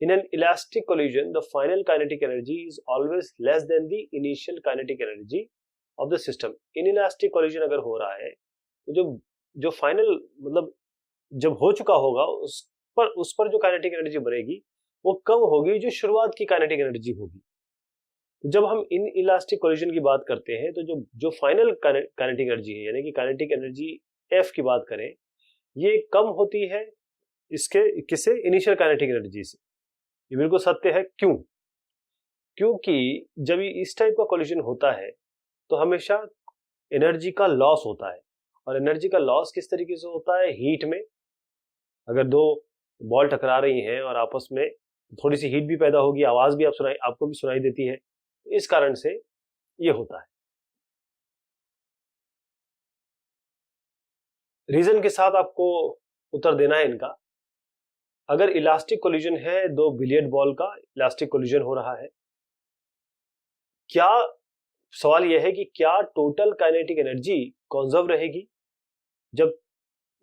In an elastic collision, the final kinetic energy is always less than the initial kinetic energy of the system. Inelastic collision अगर हो रहा है तो जो फाइनल मतलब जब हो चुका होगा उस पर जो काइनेटिक एनर्जी बनेगी वो कम होगी जो शुरुआत की काइनेटिक एनर्जी होगी। तो जब हम इन इलास्टिक कोलिजन की बात करते हैं तो जो फाइनल काइनेटिक एनर्जी है, यानी कि काइनेटिक एनर्जी एफ की बात करें, ये कम होती है किससे? इनिशियल काइनेटिक एनर्जी से। ये बिल्कुल सत्य है। क्यों? क्योंकि जब इस टाइप का कोलिजन होता है तो हमेशा एनर्जी का लॉस होता है, और एनर्जी का लॉस किस तरीके से होता है? हीट में। अगर दो बॉल टकरा रही हैं और आपस में थोड़ी सी हीट भी पैदा होगी, आवाज भी आपको भी सुनाई देती है, इस कारण से ये होता है। रीजन के साथ आपको उत्तर देना है इनका। अगर इलास्टिक कोलिजन है, दो बिलियर्ड बॉल का इलास्टिक कोलिजन हो रहा है, क्या सवाल यह है कि क्या टोटल काइनेटिक एनर्जी कंजर्व रहेगी? जब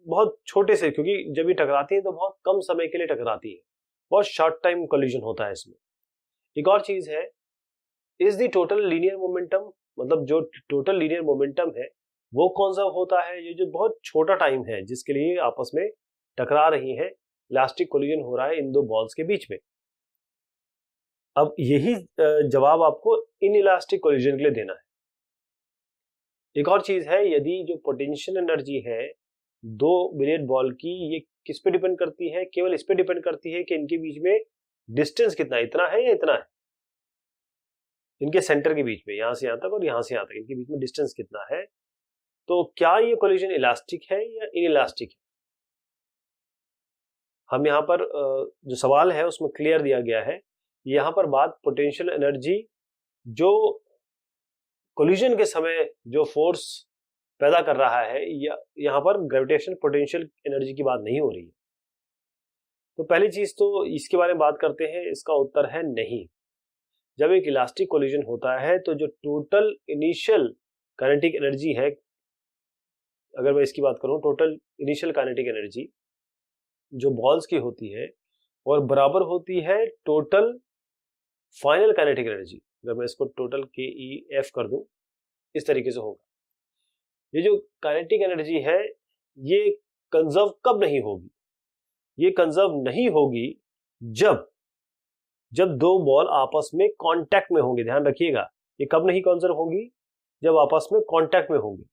बहुत छोटे से, क्योंकि जब ये टकराती है तो बहुत कम समय के लिए टकराती है, बहुत शॉर्ट टाइम कोलिजन होता है इसमें। एक और चीज है, is the total linear momentum, मतलब जो टोटल लीनियर मोमेंटम है वो कंजर्व होता है? ये जो बहुत छोटा टाइम है जिसके लिए आपस में टकरा रही है, इलास्टिक कोलिजन हो रहा है इन दो बॉल्स के बीच में। अब यही जवाब आपको इन इलास्टिक कोलिजन के लिए देना है। एक और चीज है, यदि जो पोटेंशियल एनर्जी है दो बिलियर्ड बॉल की, ये किस पे डिपेंड करती है? केवल इस पे डिपेंड करती है कि इनके बीच में डिस्टेंस कितना है, इतना है या इतना है। इनके सेंटर के बीच में, यहां से यहां तक और यहां से यहां तक, इनके बीच में डिस्टेंस कितना है। तो क्या ये कोलिजन इलास्टिक है या इन इलास्टिक है? हम यहाँ पर जो सवाल है उसमें क्लियर दिया गया है। यहाँ पर बात पोटेंशियल एनर्जी जो कोलिजन के समय जो फोर्स पैदा कर रहा है, या यहाँ पर ग्रेविटेशन पोटेंशियल एनर्जी की बात नहीं हो रही है। तो पहली चीज तो इसके बारे में बात करते हैं, इसका उत्तर है नहीं। जब एक इलास्टिक कोलिजन होता है तो जो टोटल इनिशियल काइनेटिक एनर्जी है, अगर मैं इसकी बात करूं, टोटल इनिशियल काइनेटिक एनर्जी जो बॉल्स की होती है और बराबर होती है टोटल फाइनल काइनेटिक एनर्जी। अगर मैं इसको टोटल KEF कर दूं, इस तरीके से होगा। ये जो काइनेटिक एनर्जी है ये कंजर्व कब नहीं होगी? ये कंजर्व नहीं होगी जब दो बॉल आपस में कांटेक्ट में होंगे। ध्यान रखिएगा, ये कब नहीं कंजर्व होगी? जब आपस में कांटेक्ट में होंगे।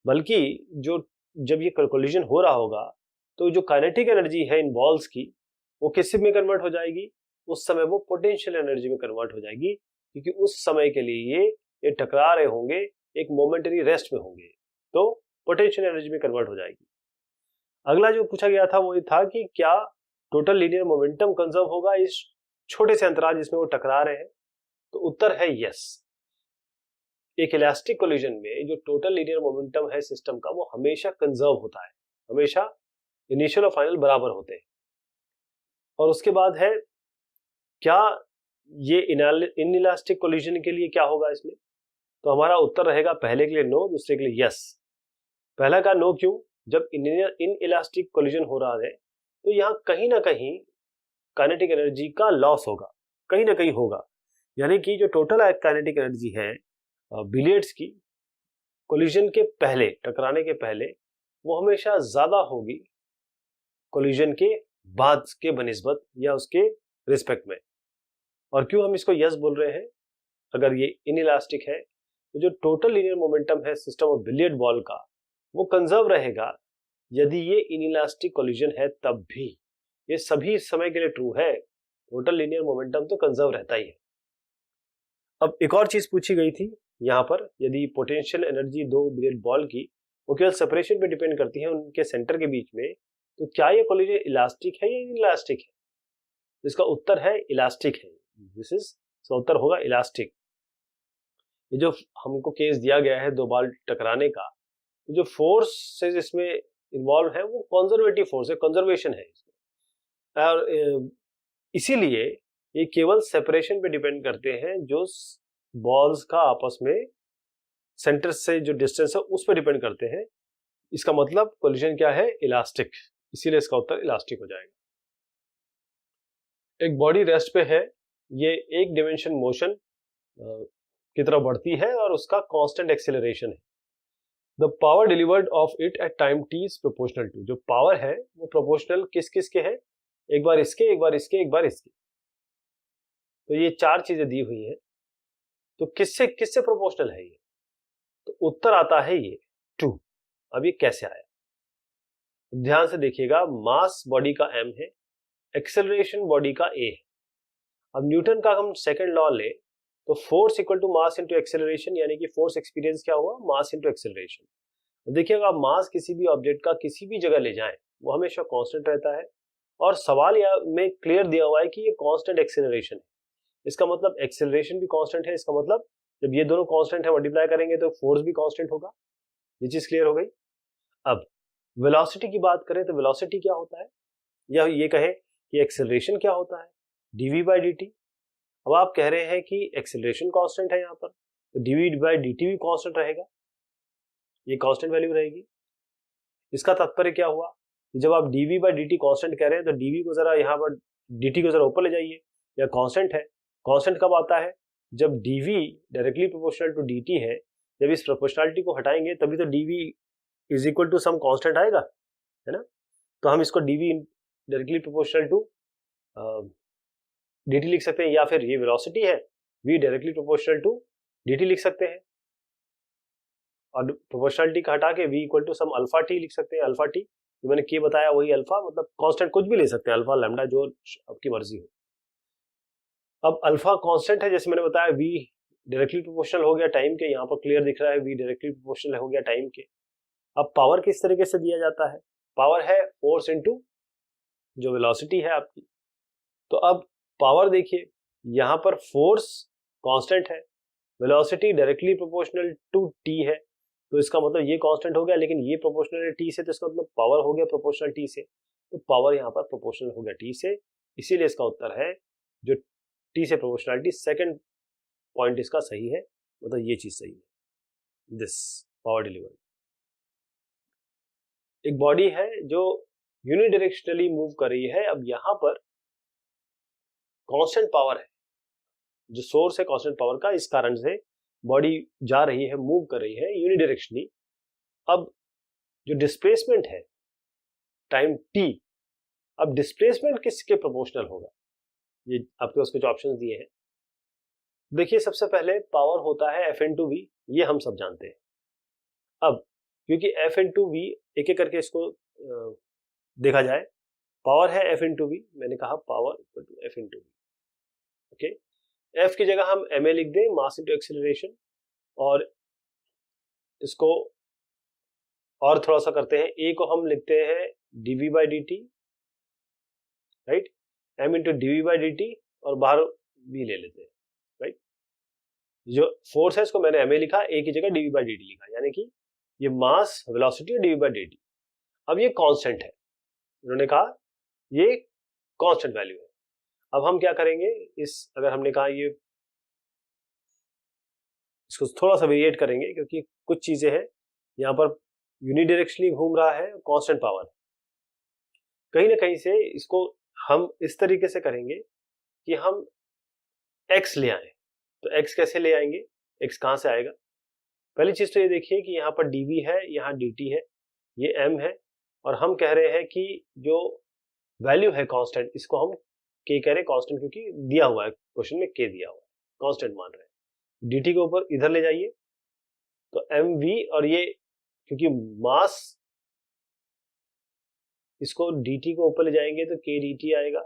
बल्कि जब ये कोलिजन हो रहा होगा तो जो काइनेटिक एनर्जी है इन बॉल्स की, वो किस में कन्वर्ट हो जाएगी? उस समय वो पोटेंशियल एनर्जी में कन्वर्ट हो जाएगी, क्योंकि उस समय के लिए ये टकरा रहे होंगे, एक मोमेंटरी रेस्ट में होंगे, तो पोटेंशियल एनर्जी में कन्वर्ट हो जाएगी। अगला जो पूछा गया था वो ये था कि क्या टोटल लीनियर मोमेंटम कंजर्व होगा इस छोटे से अंतराल जिसमें वो टकरा रहे हैं? तो उत्तर है यस। एक इलास्टिक कोलिजन में जो टोटल लीनियर मोमेंटम है सिस्टम का वो हमेशा कंजर्व होता है, हमेशा इनिशियल और फाइनल बराबर होते हैं। और उसके बाद है क्या ये इनइलास्टिक कोलिजन के लिए क्या होगा इसमें, तो हमारा उत्तर रहेगा पहले के लिए नो, दूसरे के लिए यस। पहला का नो क्यों, जब इनइलास्टिक कोलिजन हो रहा है तो यहाँ कहीं ना कहीं काइनेटिक एनर्जी का लॉस होगा, कहीं ना कहीं होगा, यानी कि जो टोटल काइनेटिक एनर्जी है बिलियर्ड्स की कोलिजन के पहले, टकराने के पहले, वो हमेशा ज्यादा होगी कोलिजन के बाद के बनिस्बत या उसके रिस्पेक्ट में। और क्यों हम इसको यस बोल रहे हैं, अगर ये इनइलास्टिक है तो जो टोटल लीनियर मोमेंटम है सिस्टम ऑफ बिलियर्ड बॉल का वो कंजर्व रहेगा यदि ये इनइलास्टिक कोलिजन है तब भी। ये सभी समय के लिए ट्रू है, टोटल लीनियर मोमेंटम तो कंजर्व रहता ही है। अब एक और चीज पूछी गई थी यहाँ पर, यदि पोटेंशियल एनर्जी दो बिलियर्ड बॉल की वो केवल सेपरेशन पे डिपेंड करती है उनके सेंटर के बीच में, तो क्या ये कोलिजन इलास्टिक है या इनइलास्टिक है, इसका उत्तर है इलास्टिक है। दिस इज, इसका उत्तर होगा इलास्टिक। ये जो हमको केस दिया गया है दो बॉल टकराने का, तो जो फोर्स इसमें इन्वॉल्व है वो कंजर्वेटिव फोर्स है, कंजर्वेशन है इसमें, और इसीलिए ये केवल सेपरेशन पे डिपेंड करते हैं, जो बॉल्स का आपस में सेंटर से जो डिस्टेंस है उस पर डिपेंड करते हैं। इसका मतलब कोलिजन क्या है, इलास्टिक, इसीलिए इसका उत्तर इलास्टिक हो जाएगा। एक बॉडी रेस्ट पे है, ये एक डिमेंशन मोशन की तरफ बढ़ती है और उसका कांस्टेंट एक्सेलरेशन है। The power delivered of it at time T is proportional to, जो पावर है वो प्रोपोर्शनल किस किस के है, एक बार इसके, एक बार इसके, एक बार इसके। तो ये चार चीजें दी हुई हैं, तो किससे किससे प्रोपोर्शनल है ये, तो उत्तर आता है ये 2। अब ये कैसे आया, ध्यान से देखिएगा, मास बॉडी का m है, एक्सेलरेशन बॉडी का a है। अब न्यूटन का हम सेकंड लॉ ले तो force equal to mass into acceleration, यानी कि फोर्स एक्सपीरियंस क्या हुआ, मास इंटू एक्सेलरेशन। देखिएगा, आप मास किसी भी ऑब्जेक्ट का किसी भी जगह ले जाएं वो हमेशा कांस्टेंट रहता है, और सवाल में क्लियर दिया हुआ है कि ये कांस्टेंट एक्सेलरेशन है, इसका मतलब एक्सेलरेशन भी कांस्टेंट है, इसका मतलब जब ये दोनों कांस्टेंट है मल्टीप्लाई करेंगे तो फोर्स भी कांस्टेंट होगा। ये चीज क्लियर हो गई। अब वेलोसिटी की बात करें तो वेलोसिटी क्या होता है, या ये कहें कि एक्सेलरेशन क्या होता है, dv बाई dt। अब आप कह रहे हैं कि एक्सेलरेशन कांस्टेंट है यहाँ पर, तो dv बाई dt भी कांस्टेंट रहेगा, ये कांस्टेंट वैल्यू रहेगी। इसका तात्पर्य क्या हुआ, जब आप dv बाई dt कांस्टेंट कह रहे हैं तो dv को जरा यहाँ पर, dt को जरा ऊपर ले जाइए, या कांस्टेंट है। कांस्टेंट कब आता है, जब dv directly proportional to dt है, जब इस प्रोपोर्शनलिटी को हटाएंगे तभी तो dv is equal to some constant आएगा, है ना। तो हम इसको dv directly proportional to dt लिख सकते हैं, या फिर ये वेलोसिटी है v directly proportional to dt लिख सकते हैं, और प्रोपोर्शनलिटी का हटा के v equal to some alpha T लिख सकते हैं। अल्फा टी जो मैंने क्या बताया वही अल्फा, मतलब कांस्टेंट कुछ भी ले सकते हैं, अल्फा लैम्डा जो आपकी मर्जी हो। अब अल्फा कांस्टेंट है, जैसे मैंने बताया v डायरेक्टली प्रोपोर्शनल हो गया टाइम के, यहाँ पर क्लियर दिख रहा है v डायरेक्टली प्रोपोर्शनल हो गया टाइम के। अब पावर किस तरीके से दिया जाता है, पावर है फोर्स इनटू जो वेलोसिटी है आपकी। तो अब पावर देखिए, यहाँ पर फोर्स कांस्टेंट है, velocity directly proportional to T है, तो इसका मतलब ये कांस्टेंट हो गया, लेकिन ये प्रोपोर्शनल है टी से, तो इसका मतलब पावर हो गया प्रोपोर्शनल टी से, तो पावर यहाँ पर प्रोपोर्शनल हो गया टी से, इसीलिए इसका उत्तर है जो टी से प्रोपोर्शनलिटी, सेकंड पॉइंट इसका सही है, मतलब ये चीज सही है, दिस पावर डिलीवर्ड। एक बॉडी है जो यूनिडायरेक्शनली मूव कर रही है, अब यहाँ पर कांस्टेंट पावर है, जो सोर्स है कांस्टेंट पावर का, इस कारण से बॉडी जा रही है, मूव कर रही है यूनिडायरेक्शनली। अब जो डिस्प्लेसमेंट है टाइम t, अब डिस्प्लेसमेंट किसके प्रोपोर्शनल होगा, ये आपके पास कुछ ऑप्शंस दिए हैं। देखिए, सबसे पहले पावर होता है f इंटू वी, ये हम सब जानते हैं। अब क्योंकि f इंटू वी, एक एक करके इसको देखा जाए, पावर है f इंटू वी, मैंने कहा power equal to f into V, okay. f की जगह हम ma लिख दें, मास इंटू एक्सेलरेशन, और इसको और थोड़ा सा करते हैं, a को हम लिखते हैं dv by dt, right, m into dv by dt, और बाहर v ले लेते हैं, राइट। जो फोर्स है इसको मैंने एम ए लिखा, ए की जगह डीवी बाई डी टी लिखा, यानी कि ये मास वेलोसिटी है डीवी बाई डी टी। अब ये कांस्टेंट है, उन्होंने कहा ये कांस्टेंट वैल्यू है। अब हम क्या करेंगे, इस अगर हमने कहा ये इसको थोड़ा सा वेरिएट करेंगे, क्योंकि कुछ चीजें हैं यहाँ पर यूनिडायरेक्शनली घूम रहा है, कांस्टेंट पावर, कहीं ना कहीं से इसको हम इस तरीके से करेंगे कि हम x ले आए। तो x कैसे ले आएंगे, x कहां से आएगा? पहली चीज तो ये देखिए कि यहाँ पर dv है, यहाँ dt है, ये m है, और हम कह रहे हैं कि जो वैल्यू है कांस्टेंट, इसको हम k कह रहे हैं कांस्टेंट, क्योंकि दिया हुआ है क्वेश्चन में, k दिया हुआ है, कांस्टेंट मान रहे हैं। dt के ऊपर इधर ले जाइए, तो mv, और ये क्योंकि मास, इसको dt को ऊपर ले जाएंगे तो k dt आएगा,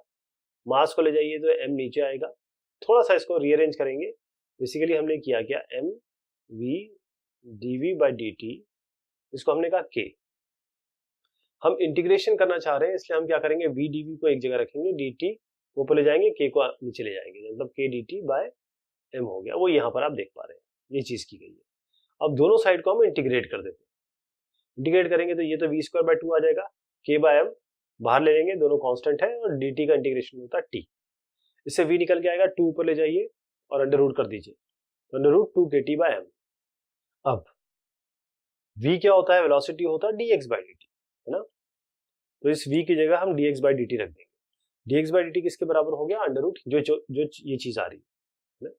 मास को ले जाइए तो m नीचे आएगा। थोड़ा सा इसको रीअरेंज करेंगे, बेसिकली हमने किया क्या, m v dv by dt, इसको हमने कहा k। हम इंटीग्रेशन करना चाह रहे हैं, इसलिए हम क्या करेंगे, v dv को एक जगह रखेंगे, dt को ऊपर ले जाएंगे, k को नीचे ले जाएंगे, मतलब k dt बाय m हो गया। वो यहाँ पर आप देख पा रहे हैं, ये चीज की गई है। अब दोनों साइड को हम इंटीग्रेट कर देते हैं। इंटीग्रेट करेंगे तो ये तो v स्क्वायर बाय 2 आ जाएगा, k बाय m बाहर ले लेंगे, दोनों कांस्टेंट है, और dt का इंटीग्रेशन होता है t। इससे v निकल के आएगा, 2 ऊपर ले जाइए और अंडर रूट कर दीजिए, तो under root 2 kt by m। अब v क्या होता है, वेलोसिटी होता है dx बाई dt, है ना? तो इस v की जगह हम dx बाई dt रख देंगे। dx बाई dt किसके बराबर हो गया, अंडर रूट जो ये चीज आ रही है,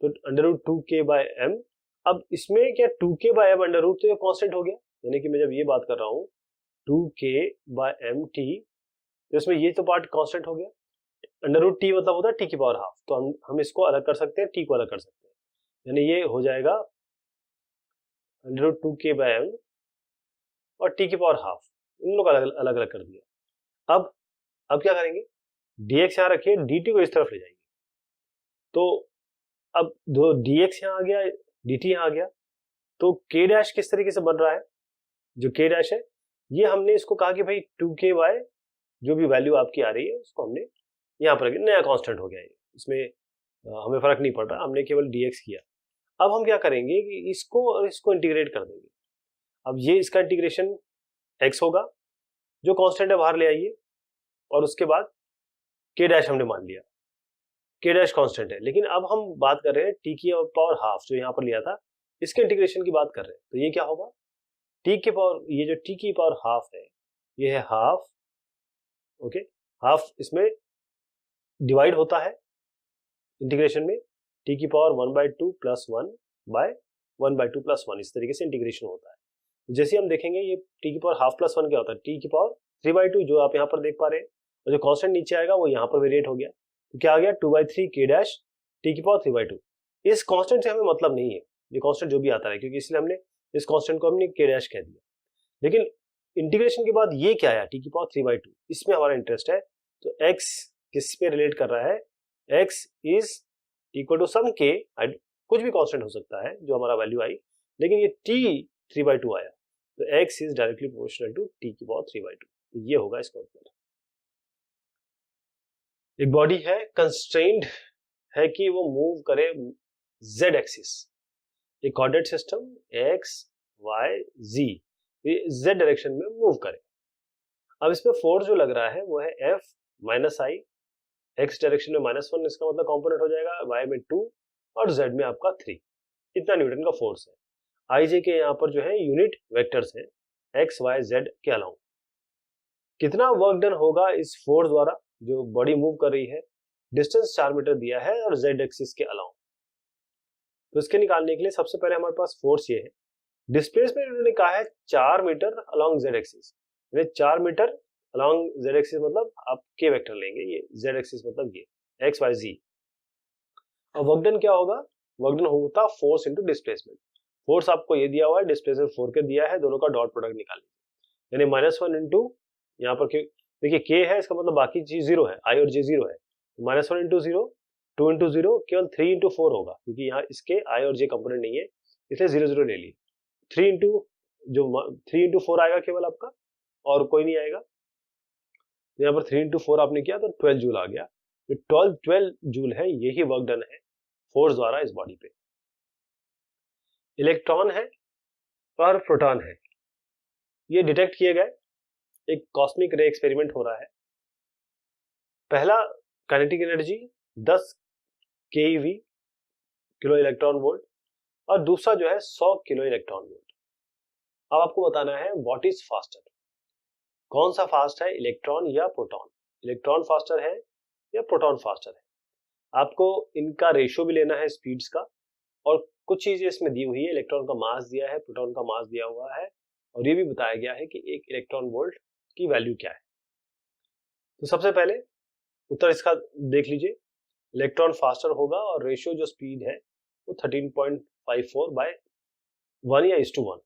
तो under root 2k by m। अब इसमें क्या 2k by m under root, तो ये कांस्टेंट हो गया, यानी कि मैं जब ये बात कर रहा हूँ 2k बाय m t, तो इसमें ये तो पार्ट कांस्टेंट हो गया। अंडर रूट t मतलब होता है t की पावर हाफ, तो हम इसको अलग कर सकते हैं, t को अलग कर सकते हैं, यानी ये हो जाएगा under root 2k by m और t की पावर हाफ, इन लोग अलग अलग कर दिया। अब क्या करेंगे, dx यहाँ रखिए, dt को इस तरफ ले जाएंगे, तो अब दो dx यहाँ आ गया, dt यहाँ आ गया, तो k डैश किस तरीके से बन रहा है, जो k डैश है ये हमने इसको कहा कि भाई 2k बाय जो भी वैल्यू आपकी आ रही है उसको हमने यहाँ पर नया कांस्टेंट हो गया है, इसमें हमें फर्क नहीं पड़ रहा, हमने केवल dx किया। अब हम क्या करेंगे कि इसको और इसको इंटीग्रेट कर देंगे। अब ये इसका इंटीग्रेशन x होगा, जो कांस्टेंट है बाहर ले आइए, और उसके बाद k डैश हमने मान लिया, k डैश कांस्टेंट है, लेकिन अब हम बात कर रहे हैं t की पावर हाफ, जो यहाँ पर लिया था, इसके इंटीग्रेशन की बात कर रहे हैं। तो ये क्या होगा, t की पावर, ये जो t की पावर हाफ है, ये है हाफ, ओके, हाफ इसमें डिवाइड होता है इंटीग्रेशन में, t की पावर 1/2 प्लस 1 बाय 1/2 प्लस 1, इस तरीके से इंटीग्रेशन होता है। जैसे हम देखेंगे ये t की पावर हाफ प्लस 1 क्या होता है, t की पावर 3/2, जो आप यहाँ पर देख पा रहे हैं, और जो कांस्टेंट नीचे आएगा वो यहाँ पर वेरिएट हो गया, तो क्या आ गया 2/3 k डैश t की पावर 3/2। इस कांस्टेंट से हमें मतलब नहीं है, ये कांस्टेंट जो भी आता है, क्योंकि इसलिए हमने इस कांस्टेंट को हमने k डैश कह दिया, लेकिन इंटीग्रेशन के बाद ये क्या आया, t की पावर 3/2, इसमें हमारा इंटरेस्ट है। तो x किस पे रिलेट कर रहा है, x is equal to some k, कुछ भी कांस्टेंट हो सकता है जो हमारा वैल्यू आई, लेकिन ये t 3/2 आया, तो x is directly proportional to t की पावर 3/2, तो ये होगा इसका उत्तर। एक बॉडी है, कंस्ट्रेंड है कि वो मूव करे z एक्सिस, एक coordinate system x y z, z direction में मूव करे। अब इसमें फोर्स जो लग रहा है वो है F माइनस आई, x डायरेक्शन में -1, इसका मतलब कंपोनेंट हो जाएगा y में 2 और z में आपका 3, इतना न्यूटन का फोर्स है। आई जे के यहाँ पर जो है यूनिट वेक्टर्स हैं x y z के अलावा। कितना वर्क डन होगा इस फोर्स द्वारा, जो बॉडी मूव कर रही है, डिस्टेंस 4 मीटर दिया है और z एक्सिस के अलावा। तो इसके निकालने के लिए सबसे पहले हमारे पास फोर्स ये है, डिस्प्लेसमेंट उन्होंने कहा है 4 metre along z axis, 4 metre along z axis मतलब आप k वेक्टर लेंगे, ये z एक्सिस मतलब ये x y z। अब वर्क डन क्या होगा, वर्क डन होता फोर्स इनटू डिस्प्लेसमेंट। फोर्स आपको ये दिया हुआ है, डिस्प्लेसमेंट 4k दिया है, दोनों का डॉट प्रोडक्ट निकालेंगे, यानी -1 इंटू यहाँ पर देखिए k है, इसका मतलब बाकी चीज 0 है, i और j 0 है, -1 इंटू 0, 2 इंटू 0, केवल 3 इंटू 4 होगा, क्योंकि यहाँ इसके i और j कंपोनेंट नहीं है, इसलिए 0 0 ले लिए। 3 इंटू 4 आएगा केवल आपका, और कोई नहीं आएगा। यहाँ पर 3 इंटू 4 आपने किया तो 12 जूल आ गया, 12 जूल है, यही वर्क डन है फोर्स द्वारा इस बॉडी पे। इलेक्ट्रॉन है और प्रोटॉन है, ये डिटेक्ट किए गए। एक कॉस्मिक रे एक्सपेरिमेंट हो रहा है। पहला kinetic energy 10 keV kilo electron volt और दूसरा जो है 100 किलो इलेक्ट्रॉन वोल्ट। अब आपको बताना है व्हाट इज फास्टर, कौन सा फास्ट है, इलेक्ट्रॉन या प्रोटॉन। इलेक्ट्रॉन फास्टर है या प्रोटॉन फास्टर है। आपको इनका रेशियो भी लेना है स्पीड्स का, और कुछ चीजें इसमें दी हुई है। इलेक्ट्रॉन का मास दिया है, प्रोटॉन का मास दिया हुआ है, और ये भी बताया गया है कि एक इलेक्ट्रॉन वोल्ट की वैल्यू क्या है। तो सबसे पहले उत्तर इसका देख लीजिए, इलेक्ट्रॉन फास्टर होगा और रेशियो जो स्पीड है वो 13.54 बाय 1 या 1:1।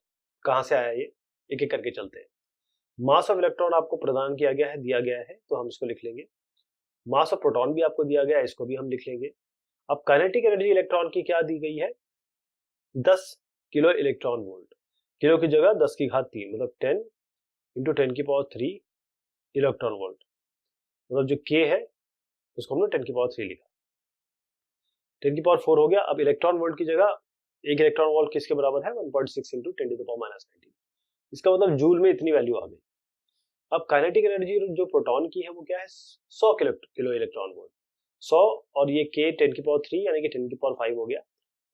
कहां से आया ये, एक एक करके चलते हैं। मास ऑफ इलेक्ट्रॉन आपको प्रदान किया गया है, दिया गया है, तो हम इसको लिख लेंगे। मास ऑफ प्रोटॉन भी आपको दिया गया है, इसको भी हम लिख लेंगे। अब काइनेटिक एनर्जी इलेक्ट्रॉन की क्या दी गई है, 10 किलो इलेक्ट्रॉन वोल्ट। किलो की जगह 10 की घात 3 मतलब 10 इंटू 10 की पावर 3 इलेक्ट्रॉन वोल्ट, मतलब जो के है उसको हमने 10 की पावर 3 लिखा, 10 की पावर 4 हो गया। अब इलेक्ट्रॉन वोल्ट की जगह एक इलेक्ट्रॉन वोल्ट किसके बराबर है, 1.6 इंटू 10 टू द पावर -19। इसका मतलब जूल में इतनी वैल्यू आ गई। अब काइनेटिक एनर्जी जो प्रोटॉन की है वो क्या है, 100 किलो इलेक्ट्रॉन वोल्ट। 100 और ये के 10 की पावर 3 यानी कि 10 की पावर 5 हो गया।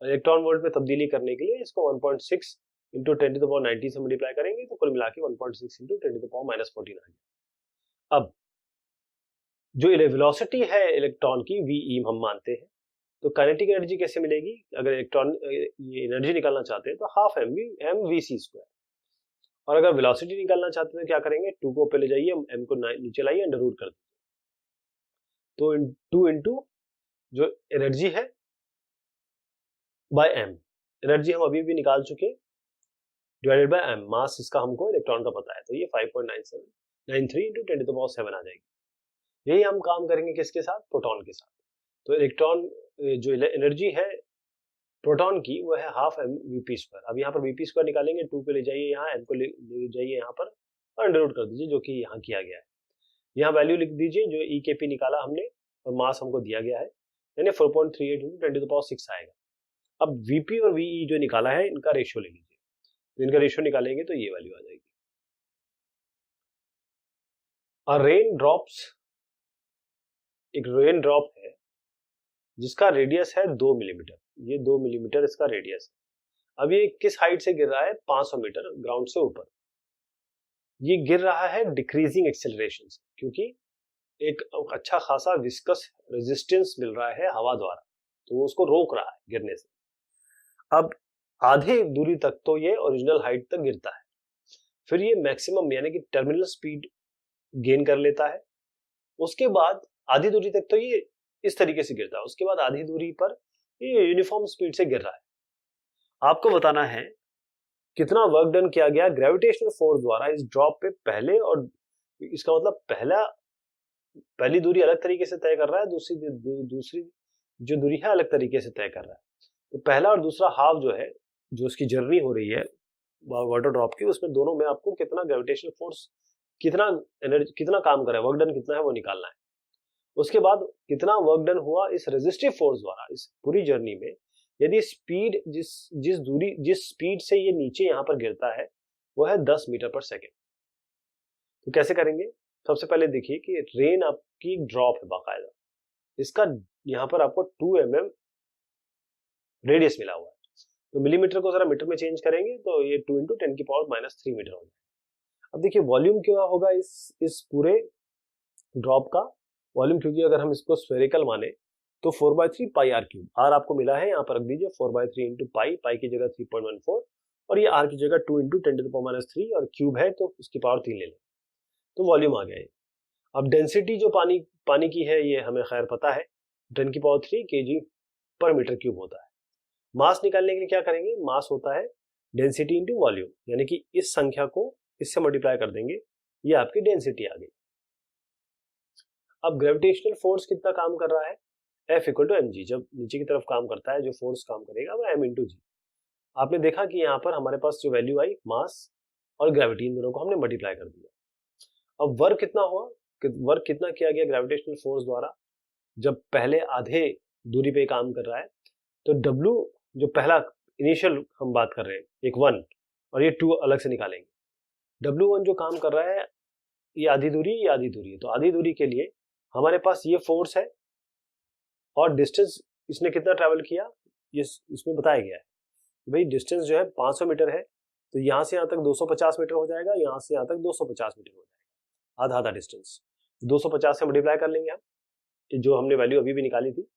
इलेक्ट्रॉन वोल्ट में तब्दीली करने के लिए इसको 1.6 इंटू 10 टू द पावर 19 से मल्टीप्लाई करेंगे तो कुल मिला के 1.6 इंटू 10 टू द पावर -14 आ गया। अब जो वेलोसिटी है इलेक्ट्रॉन की वी हम मानते हैं, तो काइनेटिक एनर्जी कैसे मिलेगी, अगर इलेक्ट्रॉन ये एनर्जी निकालना चाहते हैं तो half m v C square, और अगर वेलोसिटी निकालना चाहते हैं तो क्या करेंगे, 2 को पहले जाइए, m को नीचे लाइए, अंडर रूट कर दीजिए, तो 2 इंटू जो एनर्जी है बाय m, एनर्जी हम अभी भी निकाल चुके, डिवाइडेड बाय m, मास इसका हमको इलेक्ट्रॉन का पता है, तो ये 5.9793 इंटू 10 टू द पावर 7 आ जाएगी। यही हम काम करेंगे किसके साथ, प्रोटॉन के साथ। तो इलेक्ट्रॉन जो एनर्जी है प्रोटॉन की वो है हाफ एम वीपी स्क्वायर। अब यहाँ पर वीपी स्क्वायर निकालेंगे, 2 पे ले जाइए, यहाँ m को ले जाइए यहाँ पर और अंडर रूट कर दीजिए, जो कि यहाँ किया गया है। यहाँ वैल्यू लिख दीजिए जो ई के पी निकाला हमने और मास हमको दिया गया है, यानी 4.38 इंटू 10 टू द पावर 6 आएगा। अब वीपी और वीई जो निकाला है इनका रेशियो ले लीजिए, तो इनका रेशियो निकालेंगे तो ये वैल्यू आ जाएगी। और रेन ड्रॉप्स, एक रेन ड्रॉप है जिसका रेडियस है 2 मिलीमीटर, ये 2 मिलीमीटर इसका रेडियस है। अब ये किस हाइट से गिर रहा है, 500 मीटर ग्राउंड से ऊपर। ये गिर रहा है डिक्रीजिंग एक्सेलरेशन से, क्योंकि एक अच्छा खासा विस्कस रेजिस्टेंस मिल रहा है हवा द्वारा, तो वो उसको रोक रहा है गिरने से। अब आधे दूरी तक तो ये ओरिजिनल हाइट तक गिरता है, फिर ये मैक्सिमम यानी कि टर्मिनल स्पीड गेन कर लेता है। उसके बाद आधी दूरी तक तो ये इस तरीके से गिरता है, उसके बाद आधी दूरी पर ये यूनिफॉर्म स्पीड से गिर रहा है। आपको बताना है कितना वर्क डन किया गया ग्रेविटेशनल फोर्स द्वारा इस ड्रॉप पे पहले, और इसका मतलब पहली दूरी अलग तरीके से तय कर रहा है, दूसरी जो दूरी है अलग तरीके से तय कर रहा है। तो पहला और दूसरा हाफ जो है, जो उसकी जर्नी हो रही है वाटर ड्रॉप की, उसमें दोनों में आपको कितना ग्रेविटेशनल फोर्स, कितना एनर्जी, कितना काम कर रहा है, वर्क डन कितना है वो निकालना है। उसके बाद कितना वर्क डन हुआ इस रेजिस्टिव फोर्स द्वारा इस पूरी जर्नी में, यदि स्पीड जिस स्पीड से ये नीचे यहाँ पर गिरता है वो है 10 मीटर पर सेकेंड। तो कैसे करेंगे, सबसे पहले देखिए कि रेन आपकी ड्रॉप है बाकायदा, इसका यहाँ पर आपको 2 mm रेडियस मिला हुआ है, तो मिलीमीटर को जरा मीटर में चेंज करेंगे तो ये 2 इंटू 10 की पावर -3 मीटर हो जाएगा। अब देखिए वॉल्यूम क्या होगा इस पूरे ड्रॉप का वॉल्यूम, क्योंकि अगर हम इसको स्फेरिकल माने तो 4/3 पाई आर क्यूब, आर आपको मिला है यहाँ पर रख दीजिए, 4/3 इंटू पाई, पाई की जगह 3.14 और ये आर की जगह 2 इंटू 10 टू द पावर -3 और क्यूब है तो उसकी पावर 3 ले लें, तो वॉल्यूम आ गया। अब डेंसिटी जो पानी की है ये हमें खैर पता है, 10 की पावर 3 kg पर मीटर क्यूब होता है। मास निकालने के लिए क्या करेंगे, मास होता है डेंसिटी इंटू वॉल्यूम, यानी कि इस संख्या को इससे मल्टीप्लाई कर देंगे, ये आपकी डेंसिटी आ गई। अब ग्रेविटेशनल फोर्स कितना काम कर रहा है, F इक्वल टू mg, जब नीचे की तरफ काम करता है जो फोर्स काम करेगा वो m इंटू जी। आपने देखा कि यहाँ पर हमारे पास जो वैल्यू आई मास और ग्रेविटी, इन दोनों को हमने मल्टीप्लाई कर दिया। अब वर्क कितना हुआ, वर्क कितना किया गया ग्रेविटेशनल फोर्स द्वारा, जब पहले आधे दूरी पे काम कर रहा है, तो W जो पहला इनिशियल हम बात कर रहे हैं, एक 1 और ये 2 अलग से निकालेंगे। W1 जो काम कर रहा है ये आधी दूरी, ये आधी दूरी है, तो आधी दूरी के लिए हमारे पास ये फोर्स है और डिस्टेंस इसने कितना ट्रैवल किया ये इसमें बताया गया है। भाई डिस्टेंस जो है 500 मीटर है, तो यहाँ से यहाँ तक 250 मीटर हो जाएगा, यहाँ से यहाँ तक 250 मीटर हो जाएगा, आधा आधा डिस्टेंस 250 से मल्टीप्लाई कर लेंगे हम, जो हमने वैल्यू अभी भी निकाली थी।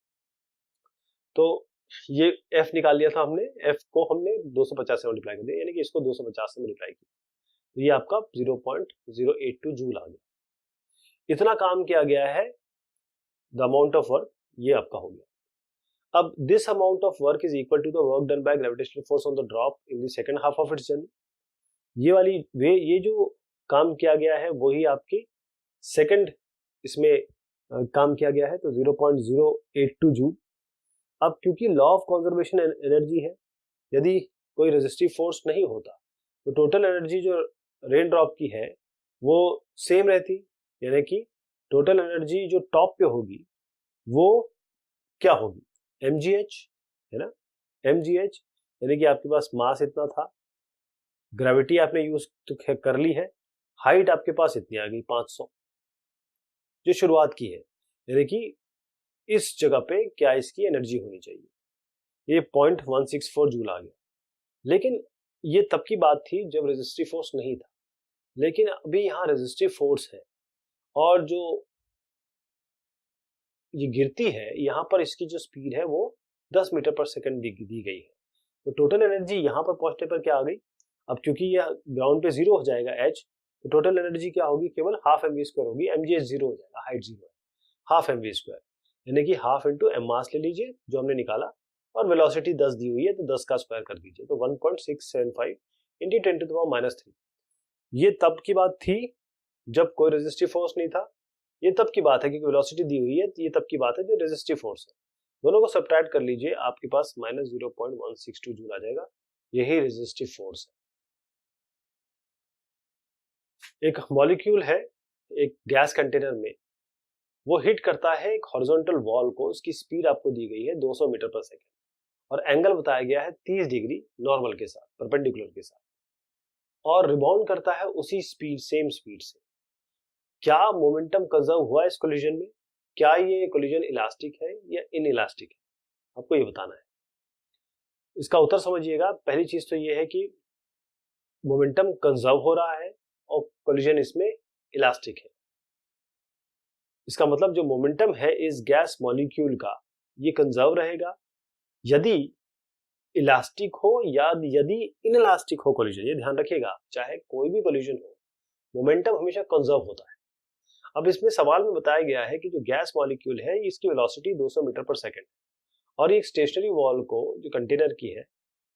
तो ये f निकाल लिया था हमने, f को हमने 250 से मल्टीप्लाई कर दिया, यानी कि इसको 250 से मल्टीप्लाई किया, तो ये आपका 0.082 जूल आ गया। इतना काम किया गया है, द अमाउंट ऑफ वर्क ये आपका हो गया। अब this amount of work is equal to the work done by gravitational force on the drop in the second half of its journey. ये वाली ये जो काम किया गया है वही आपकी सेकंड इसमें काम किया गया है, तो 0.082 जूल। अब क्योंकि लॉ ऑफ कंजर्वेशन एनर्जी है, यदि कोई रेजिस्टिव फोर्स नहीं होता तो टोटल एनर्जी जो रेन ड्रॉप की है वो सेम रहती, यानी कि टोटल एनर्जी जो टॉप पे होगी वो क्या होगी, mgh है ना, mgh, यानी कि आपके पास मास इतना था, ग्रेविटी आपने यूज तो कर ली है, हाइट आपके पास इतनी आ गई 500 जो शुरुआत की है, यानी कि इस जगह पे क्या इसकी एनर्जी होनी चाहिए, ये 0.164 जूल आ गया। लेकिन ये तब की बात थी जब रेजिस्टिव फोर्स नहीं था, लेकिन अभी यहाँ रेजिस्टिव फोर्स है और जो ये गिरती है यहाँ पर इसकी जो स्पीड है वो 10 मीटर पर सेकंड दी गई है, तो टोटल एनर्जी यहाँ पर पहुंचने पर क्या आ गई, अब क्योंकि यह ग्राउंड पे जीरो हो जाएगा h, तो टोटल एनर्जी क्या होगी, केवल हाफ mv² होगी, mgh जीरो हो जाएगा, हाइट जीरो है, हाफ mv², यानी कि हाफ इंटू एम मास ले लीजिए जो हमने निकाला, और वेलोसिटी 10 दी हुई है तो 10 का स्क्वायर कर दीजिए, तो 1.675 इंटू 10⁻⁻3। ये तब की बात थी जब कोई रेजिस्टिव फोर्स नहीं था, ये तब की बात है क्योंकि वेलोसिटी दी हुई है, ये तब की बात है जो रेजिस्टिव फोर्स है। दोनों को सब्ट्रैक्ट कर लीजिए, आपके पास -0.162 जूल आ जाएगा, यही रेजिस्टिव फोर्स है। एक मॉलिक्यूल है एक गैस कंटेनर में, वो हिट करता है एक हॉरिजॉन्टल वॉल को, उसकी स्पीड आपको दी गई है 200 मीटर पर सेकेंड और एंगल बताया गया है 30 डिग्री नॉर्मल के साथ, परपेंडिकुलर के साथ, और रिबाउंड करता है उसी स्पीड, सेम स्पीड से। क्या मोमेंटम कंजर्व हुआ इस कोलिजन में, क्या ये कोलिजन इलास्टिक है या इनइलास्टिक है, आपको ये बताना है। इसका उत्तर समझिएगा, पहली चीज तो ये है कि मोमेंटम कंजर्व हो रहा है और कोलिजन इसमें इलास्टिक है। इसका मतलब जो मोमेंटम है इस गैस मॉलिक्यूल का ये कंजर्व रहेगा यदि इलास्टिक हो या यदि इनइलास्टिक हो कोलिजन, ये ध्यान रखिएगा, चाहे कोई भी कोलिजन हो मोमेंटम हमेशा कंजर्व होता है। अब इसमें सवाल में बताया गया है कि जो गैस मॉलिक्यूल है इसकी वेलोसिटी 200 मीटर पर सेकेंड और ये एक स्टेशनरी वॉल को जो कंटेनर की है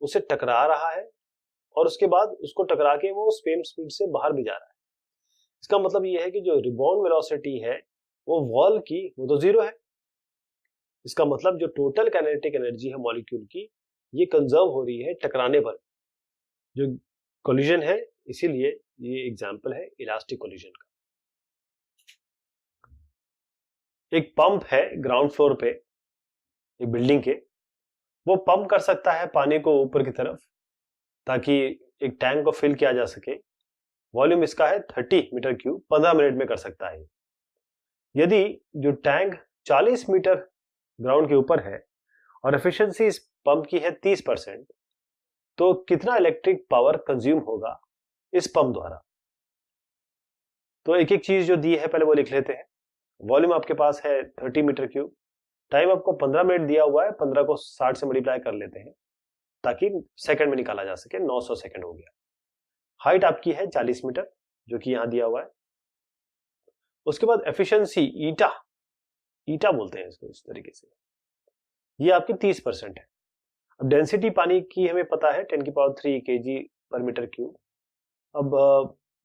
उसे टकरा रहा है और उसके बाद उसको टकरा के वो सेम स्पीड से बाहर भी जा रहा है। इसका मतलब ये है कि जो रिबाउंड वेलोसिटी है वो वॉल की वो तो जीरो है। इसका मतलब जो टोटल काइनेटिक एनर्जी है मॉलिक्यूल की ये कंजर्व हो रही है टकराने पर जो कोलिजन है, इसीलिए ये एग्जांपल है इलास्टिक कोलिजन का। एक पंप है ग्राउंड फ्लोर पे एक बिल्डिंग के, वो पंप कर सकता है पानी को ऊपर की तरफ ताकि एक टैंक को फिल किया जा सके। वॉल्यूम इसका है 30 मीटर क्यूब, 15 मिनट में कर सकता है। यदि जो टैंक 40 मीटर ग्राउंड के ऊपर है और एफिशिएंसी इस पंप की है 30%, तो कितना इलेक्ट्रिक पावर कंज्यूम होगा इस पंप द्वारा। तो एक एक चीज जो दी है पहले वो लिख लेते हैं। वॉल्यूम आपके पास है 30 मीटर क्यूब, टाइम आपको 15 मिनट दिया हुआ है, 15 को 60 से मल्टीप्लाई कर लेते हैं ताकि सेकंड में निकाला जा सके, 900 सेकंड हो गया। हाइट आपकी है 40 मीटर जो कि यहां दिया हुआ है। उसके बाद एफिशिएंसी ईटा बोलते हैं इसको इस तरीके से, ये आपकी 30% है। अब डेंसिटी पानी की हमें पता है 10⁻³ kg पर मीटर क्यूब। अब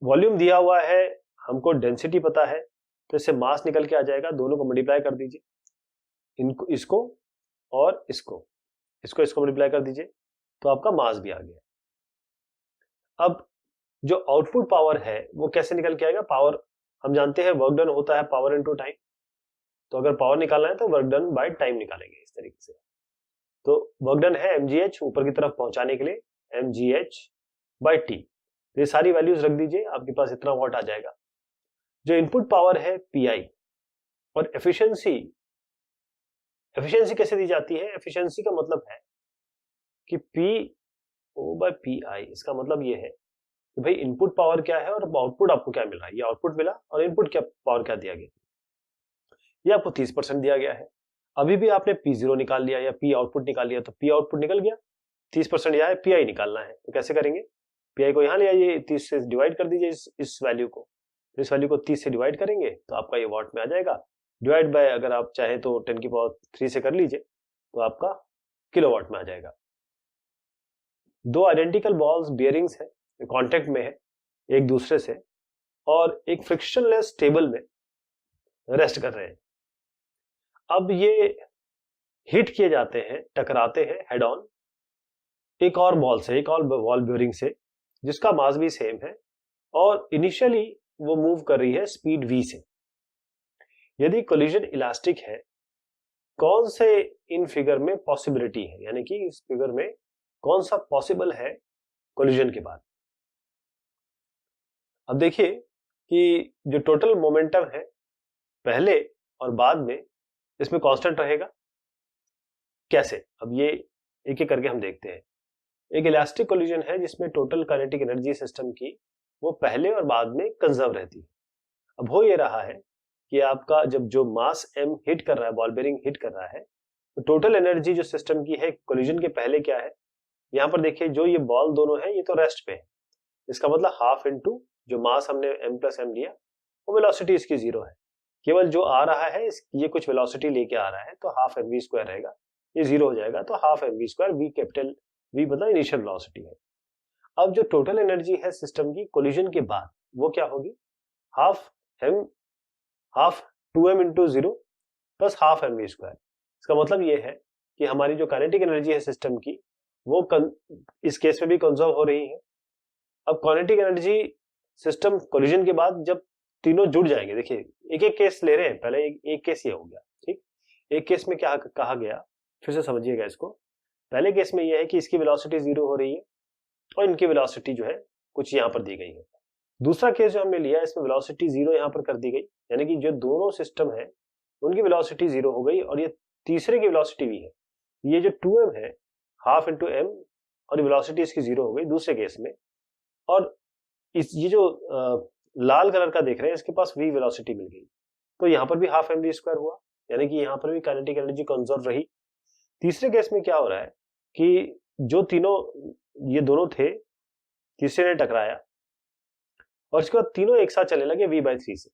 वॉल्यूम दिया हुआ है, हमको डेंसिटी पता है, तो इससे मास निकल के आ जाएगा, दोनों को मल्टीप्लाई कर दीजिए, इनको इसको और इसको मल्टीप्लाई कर दीजिए तो आपका मास भी आ गया। अब जो आउटपुट पावर है वो कैसे निकल के आएगा, पावर हम जानते हैं वर्क डन होता है पावर इनटू टाइम, तो अगर पावर निकालना है तो वर्क डन बाय टाइम निकालेंगे इस तरीके से। तो वर्क डन है mgh ऊपर की तरफ पहुंचाने के लिए mgh/t। ये सारी वैल्यूज रख दीजिए, आपके पास इतना वॉट आ जाएगा। जो इनपुट पावर है PI और एफिशिएंसी कैसे दी जाती है? एफिशिएंसी का मतलब है कि PO/PI। इसका मतलब ये है कि भाई इनपुट पावर क्या है और आउटपुट आपको क्या मिल रहा है। ये आउटपुट मिला और इनपुट क्या पावर क्या दिया गया, ये आपको 30% दिया गया है। अभी भी आपने P0 निकाल लिया या P आउटपुट निकाल लिया, तो P आउटपुट निकल गया, 30% यहाँ है, PI निकालना है। तो कैसे करेंगे? PI को यहाँ ले आइए, 30 से डिवाइड कर दीजिए इस वैल्यू को। इस वैल्यू को 30 से डिवाइड करेंगे तो आपका ये वॉट में आ जाएगा। डिवाइड बाय अगर आप चाहें तो 10⁻³ से कर लीजिए तो आपका किलोवाट में आ जाएगा। दो आइडेंटिकल बॉल्स बियरिंग्स है, कॉन्टेक्ट में है एक दूसरे से और एक फ्रिक्शनलेस टेबल में रेस्ट कर रहे हैं। अब ये हिट किए जाते हैं, टकराते हैं हेड ऑन एक और बॉल से, एक और बॉल बियरिंग से, जिसका मास भी सेम है और इनिशियली वो मूव कर रही है स्पीड v से। यदि कोलिजन इलास्टिक है, कौन से इन फिगर में पॉसिबिलिटी है, यानी कि इस फिगर में कौन सा पॉसिबल है कोलिजन के बाद? अब देखिए कि जो टोटल मोमेंटम है पहले और बाद में, इसमें कांस्टेंट रहेगा। कैसे? अब ये एक एक करके हम देखते हैं। एक इलास्टिक कोलिजन है जिसमें टोटल काइनेटिक एनर्जी सिस्टम की वो पहले और बाद में कंजर्व रहती है। अब हो ये रहा है कि आपका जब जो मास m हिट कर रहा है, बॉल बेरिंग हिट कर रहा है, तो टोटल एनर्जी जो सिस्टम की है कोलिजन के पहले क्या है, यहाँ पर देखिए जो ये बॉल दोनों है ये तो रेस्ट पे है। इसका मतलब हाफ इंटू जो मास हमने m+m लिया वो वेलोसिटी इसकी 0 है। केवल जो आ रहा है ये कुछ वेलोसिटी लेके आ रहा है, तो हाफ mv² रहेगा, ये 0 हो जाएगा, तो half mv², v capital v मतलब इनिशियल वेलोसिटी है। अब जो टोटल एनर्जी है सिस्टम की कोलिजन के बाद वो क्या होगी? Half 2m into 0 plus half mv²। इसका मतलब ये है कि हमारी जो काइनेटिक एनर्जी है सिस्टम की वो इस केस में भी कंजर्व हो रही है। अब काइनेटिक एनर्जी सिस्टम कोलिजन के बाद जब तीनों जुड़ जाएंगे, देखिए एक एक केस ले रहे हैं, पहले एक केस ये हो गया, ठीक। एक केस में क्या कहा गया, फिर से समझिएगा इसको। पहले केस में यह है कि इसकी वेलोसिटी 0 हो रही है और इनकी वेलोसिटी जो है कुछ यहाँ पर दी गई है। दूसरा केस जो हमने लिया इसमें वेलोसिटी 0 यहाँ पर कर दी गई, यानी कि जो दोनों सिस्टम है उनकी वेलोसिटी 0 हो गई और ये तीसरे की वेलोसिटी भी है। ये जो 2m है हाफ इंटू m और वेलोसिटी इसकी 0 हो गई दूसरे केस में। और ये जो लाल कलर का देख रहे हैं इसके पास v वेलोसिटी मिल गई, तो यहाँ पर भी हाफ mv² हुआ, यानी कि यहाँ पर भी काइनेटिक एनर्जी कंजर्व रही। तीसरे केस में क्या हो रहा है कि जो तीनों ये दोनों थे, तीसरे ने टकराया और इसके बाद तीनों एक साथ चलने लगे v/3 से,